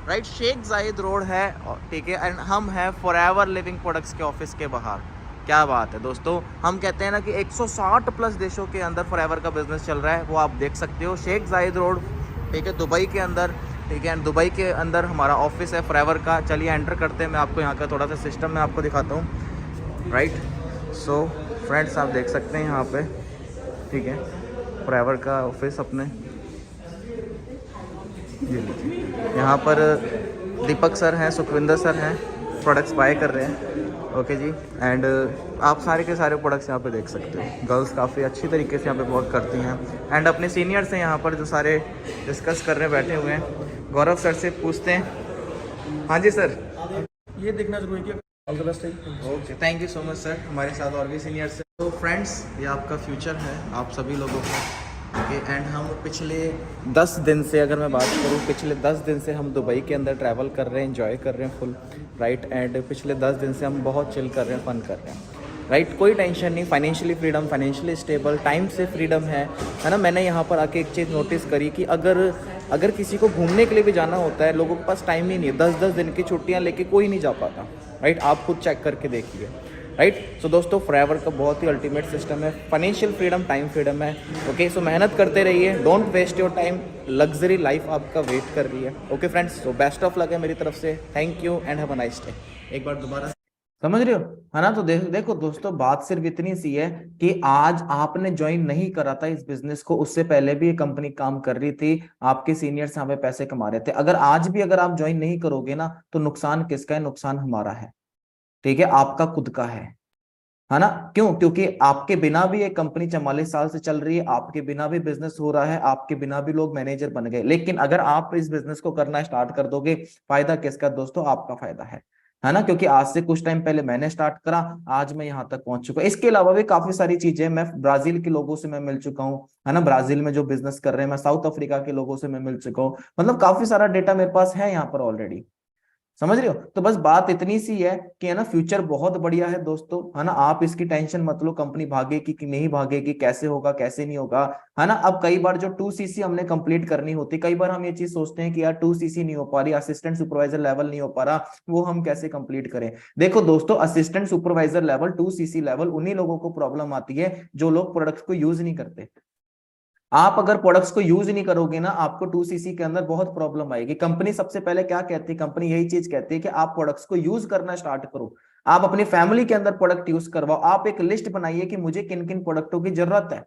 राइट, शेख जायद रोड है, ठीक है। एंड हम हैं फॉरएवर लिविंग प्रोडक्ट्स के ऑफिस के बाहर। क्या बात है दोस्तों, हम कहते हैं ना कि 160 प्लस देशों के अंदर फॉरएवर का बिजनेस चल रहा है, वो आप देख सकते हो शेख जायद रोड, ठीक है, दुबई के अंदर, ठीक है। एंड दुबई के अंदर हमारा ऑफिस है फॉरएवर का। चलिए एंटर करते हैं, मैं आपको यहाँ का थोड़ा सा सिस्टम मैं आपको दिखाता हूँ, राइट। सो फ्रेंड्स आप देख सकते हैं यहाँ पे, ठीक है, फॉरएवर का ऑफिस अपने ये लीजिए। यहाँ पर दीपक सर हैं, सुखविंदर सर हैं, प्रोडक्ट्स बाय कर रहे हैं, ओके जी। एंड आप सारे के सारे प्रोडक्ट्स यहाँ पे देख सकते हो। गर्ल्स काफ़ी अच्छी तरीके से यहाँ पे वर्क करती हैं। एंड अपने सीनियर्स हैं यहाँ पर जो सारे डिस्कस कर रहे बैठे हुए हैं। गौरव सर से पूछते हैं। हाँ जी सर, ये देखना जरूरी है। All the best. Okay, thank you so much sir. हमारे साथ और भी सीनियर्स हैं। तो फ्रेंड्स ये आपका फ्यूचर है आप सभी लोगों का, ओके। एंड हम पिछले 10 दिन से, अगर मैं बात करूँ, पिछले 10 दिन से हम दुबई के अंदर ट्रैवल कर रहे हैं, एंजॉय कर रहे हैं फुल, राइट। एंड पिछले 10 दिन से हम बहुत चिल कर रहे हैं, फन कर रहे हैं, राइट। कोई टेंशन नहीं, financially freedom, financially stable, time से फ्रीडम है ना। मैंने यहाँ पर आके एक चीज़ नोटिस करी कि अगर किसी को घूमने के लिए भी जाना होता है, लोगों के पास टाइम ही नहीं है। 10-10 दिन की छुट्टियाँ लेके कोई नहीं जा पाता, राइट। आप खुद चेक करके देखिए, राइट। सो दोस्तों फॉरएवर का बहुत ही अल्टीमेट सिस्टम है, फाइनेंशियल फ्रीडम, टाइम फ्रीडम है, ओके। सो मेहनत करते रहिए, don't waste your time, luxury life आपका वेट कर रही है, okay friends. So best of luck है मेरी तरफ से, thank you and have a nice day. एक बार दोबारा समझ रहे हो, है ना। तो देखो दोस्तों, बात सिर्फ इतनी सी है कि आज आपने ज्वाइन नहीं करा था इस बिजनेस को, उससे पहले भी ये कंपनी काम कर रही थी, आपके सीनियर्स यहाँ पे पैसे कमा रहे थे। अगर आज भी अगर आप ज्वाइन नहीं करोगे ना, तो नुकसान किसका है? नुकसान हमारा है, ठीक है, आपका खुद का है ना। क्यों? क्योंकि आपके बिना भी एक कंपनी 44 साल से चल रही है, आपके बिना भी बिजनेस हो रहा है, आपके बिना भी लोग मैनेजर बन गए। लेकिन अगर आप इस बिजनेस को करना स्टार्ट कर दोगे, फायदा किसका दोस्तों? आपका फायदा है ना। क्योंकि आज से कुछ टाइम पहले मैंने स्टार्ट करा, आज मैं यहाँ तक पहुंच चुका। इसके अलावा भी काफी सारी चीजें, मैं ब्राजील के लोगों से मैं मिल चुका हूँ, है ना, ब्राजील में जो बिजनेस कर रहे हैं, मैं साउथ अफ्रीका के लोगों से मैं मिल चुका हूँ। मतलब काफी सारा डेटा मेरे पास है यहाँ पर ऑलरेडी, समझ रहे हो। तो बस बात इतनी सी है कि, है ना, फ्यूचर बहुत बढ़िया है दोस्तों, है ना। आप इसकी टेंशन मत लो, कंपनी भागेगी कि नहीं भागेगी, कैसे होगा कैसे नहीं होगा, है ना। अब कई बार जो 2cc हमने कंप्लीट करनी होती, कई बार हम ये चीज सोचते हैं कि यार 2cc नहीं हो पा रही, असिस्टेंट सुपरवाइजर लेवल नहीं हो पा रहा, वो हम कैसे कंप्लीट करें। देखो दोस्तों, assistant supervisor level, 2cc level उन्हीं लोगों को प्रॉब्लम आती है जो लोग प्रोडक्ट्स को यूज नहीं करते। आप अगर प्रोडक्ट्स को यूज नहीं करोगे ना, आपको 2cc के अंदर बहुत प्रॉब्लम आएगी। कंपनी सबसे पहले क्या कहती है? कंपनी यही चीज कहती है कि आप प्रोडक्ट्स को यूज करना स्टार्ट करो, आप अपनी फैमिली के अंदर प्रोडक्ट यूज करवाओ, आप एक लिस्ट बनाइए कि मुझे किन किन प्रोडक्टों की जरूरत है,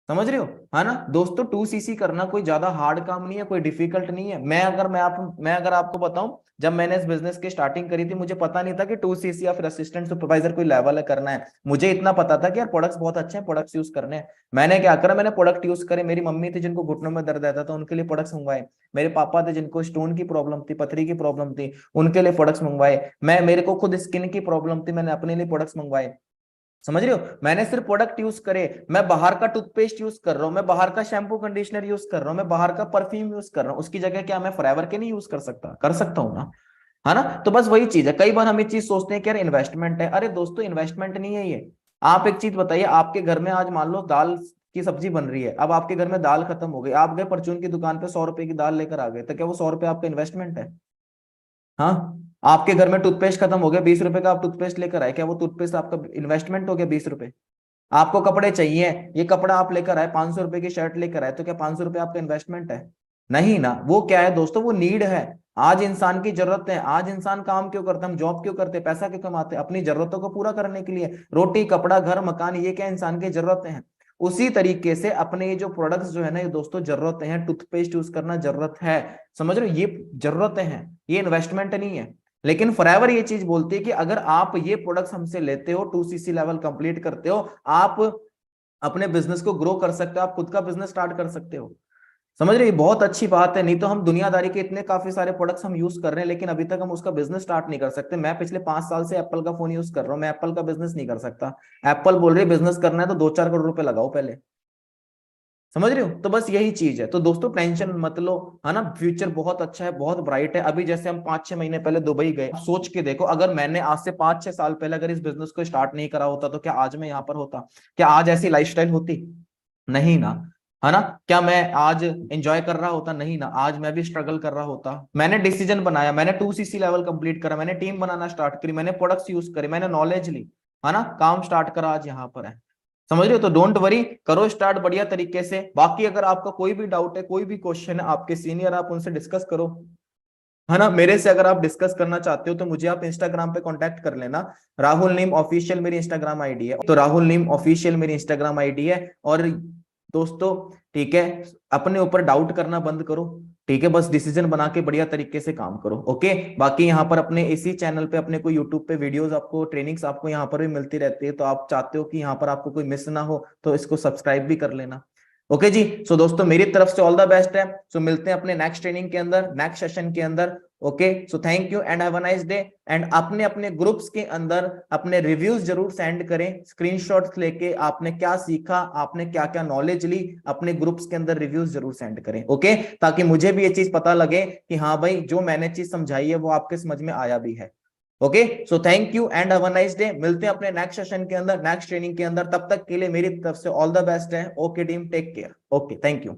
समझ रहे हो, है ना दोस्तों। 2cc करना कोई ज्यादा हार्ड काम नहीं है, कोई डिफिकल्ट नहीं है। मैं अगर आपको बताऊं, जब मैंने इस बिजनेस की स्टार्टिंग करी थी, मुझे पता नहीं था कि 2cc या फिर असिस्टेंट सुपरवाइजर कोई लेवल है करना है। मुझे इतना पता था कि यार प्रोडक्ट्स बहुत अच्छे हैं, प्रोडक्ट्स यूज करने हैं। मैंने क्या करा, मैंने प्रोडक्ट यूज करे। मेरी मम्मी थी जिनको घुटनों में दर्द रहता था, उनके लिए प्रोडक्ट्स मंगवाए। मेरे पापा थे जिनको स्टोन की प्रॉब्लम थी, पथरी की प्रॉब्लम थी, उनके लिए प्रोडक्ट्स मंगवाए। मेरे को खुद स्किन की प्रॉब्लम थी, मैंने अपने लिए प्रोडक्ट्स मंगवाए, समझ रहे हो। मैंने सिर्फ प्रोडक्ट यूज करे। मैं बाहर का टूथपेस्ट यूज कर रहा हूँ, मैं बाहर का शैम्पू कंडीशनर यूज कर रहा हूँ, मैं बाहर का परफ्यूम यूज कर रहा हूँ, उसकी जगह क्या मैं फॉरएवर के नहीं यूज कर सकता? कर सकता हूँ ना, है ना। तो बस वही चीज है। कई बार हम ये चीज सोचते हैं कि यार इन्वेस्टमेंट है। अरे दोस्तों, इन्वेस्टमेंट नहीं है ये। आप एक चीज बताइए, आपके घर में आज मान लो दाल की सब्जी बन रही है, अब आपके घर में दाल खत्म हो गई, आप गए परचून की दुकान पे 100 रुपए की दाल लेकर आ गए, तो क्या वो 100 रुपए आपका इन्वेस्टमेंट है? हाँ। आपके घर में टूथपेस्ट खत्म हो गया, 20 रुपए का आप टूथपेस्ट लेकर आए, क्या वो टूथपेस्ट आपका इन्वेस्टमेंट हो गया 20 रुपए? आपको कपड़े चाहिए, ये कपड़ा आप लेकर आए, 500 रुपए की शर्ट लेकर आए, तो क्या 500 रुपए आपका इन्वेस्टमेंट है? नहीं ना। वो क्या है दोस्तों? वो नीड है। आज इंसान की जरूरत है। आज इंसान काम क्यों करता है? हम जॉब क्यों करते हैं? पैसा क्यों कमाते हैं? अपनी जरूरतों को पूरा करने के लिए। रोटी, कपड़ा, घर, मकान, ये क्या इंसान की जरूरतें हैं। उसी तरीके से अपने ये जो प्रोडक्ट्स जो है ना, ये दोस्तों जरूरतें हैं। टूथपेस्ट यूज करना जरूरत है, समझ रहे हो, ये जरूरतें हैं, ये इन्वेस्टमेंट नहीं है। लेकिन फॉरएवर ये चीज बोलती है कि अगर आप ये प्रोडक्ट्स हमसे लेते हो, 2cc लेवल कंप्लीट करते हो, आप अपने बिजनेस को ग्रो कर सकते हो, आप खुद का बिजनेस स्टार्ट कर सकते हो, समझ रहे हो। ये बहुत अच्छी बात है। नहीं तो हम दुनियादारी के इतने काफी सारे प्रोडक्ट्स हम यूज कर रहे हैं, लेकिन अभी तक हम उसका बिजनेस स्टार्ट नहीं कर सकते। मैं पिछले 5 साल से एप्पल का फोन यूज कर रहा हूँ, मैं एप्पल का बिजनेस नहीं कर सकता। एप्पल बोल रही है बिजनेस करना है तो 2-4 करोड़ रुपए लगाओ पहले, समझ रहे हो? तो बस यही चीज है। तो दोस्तों टेंशन मत लो, है ना, फ्यूचर बहुत अच्छा है, बहुत ब्राइट है। अभी जैसे हम 5-6 महीने पहले दुबई गए, सोच के देखो अगर मैंने आज से 5-6 साल पहले अगर इस बिजनेस को स्टार्ट नहीं करा होता तो क्या आज मैं यहाँ पर होता? क्या आज ऐसी लाइफस्टाइल होती? नहीं ना, है ना। क्या मैं आज एंजॉय कर रहा होता? नहीं ना, आज मैं भी स्ट्रगल कर रहा होता। मैंने डिसीजन बनाया, मैंने 2cc लेवल कंप्लीट करा, मैंने टीम बनाना स्टार्ट करी, मैंने प्रोडक्ट्स यूज करे, मैंने नॉलेज ली, है ना, काम स्टार्ट करा, आज यहाँ पर है। समझ रहे हो? तो डोंट वरी, करो स्टार्ट बढ़िया तरीके से। बाकी अगर आपका कोई भी डाउट है, कोई भी क्वेश्चन है, आपके सीनियर आप उनसे डिस्कस करो, है ना। मेरे से अगर आप डिस्कस करना चाहते हो तो मुझे आप इंस्टाग्राम पे कांटेक्ट कर लेना। राहुल नीम ऑफिशियल मेरी इंस्टाग्राम आईडी है, तो राहुल नीम ऑफिशियल मेरी इंस्टाग्राम आईडी है। और दोस्तों ठीक है, अपने ऊपर डाउट करना बंद करो, ठीक है, बस डिसीजन बना के बढ़िया तरीके से काम करो, ओके। बाकी यहाँ पर अपने इसी चैनल पे, अपने को यूट्यूब पे वीडियोस आपको, ट्रेनिंग्स आपको यहाँ पर भी मिलती रहती है। तो आप चाहते हो कि यहाँ पर आपको कोई मिस ना हो तो इसको सब्सक्राइब भी कर लेना, ओके जी। सो दोस्तों मेरी तरफ से ऑल द बेस्ट है। सो मिलते हैं अपने नेक्स्ट ट्रेनिंग के अंदर, नेक्स्ट सेशन के अंदर, okay. So thank you and have a nice day. And अपने अपने ग्रुप्स के अंदर अपने रिव्यूज जरूर सेंड करें, स्क्रीनशॉट्स लेके आपने क्या सीखा, आपने क्या क्या नॉलेज ली, अपने ग्रुप्स के अंदर रिव्यूज जरूर सेंड करें, ओके, ताकि मुझे भी ये चीज पता लगे कि हाँ भाई जो मैंने चीज समझाई है वो आपके समझ में आया भी है, okay. So thank you and have a nice day. मिलते हैं अपने नेक्स्ट सेशन के अंदर, नेक्स्ट ट्रेनिंग के अंदर। तब तक के लिए मेरी तरफ से ऑल द बेस्ट है, okay team, take care, okay, thank you.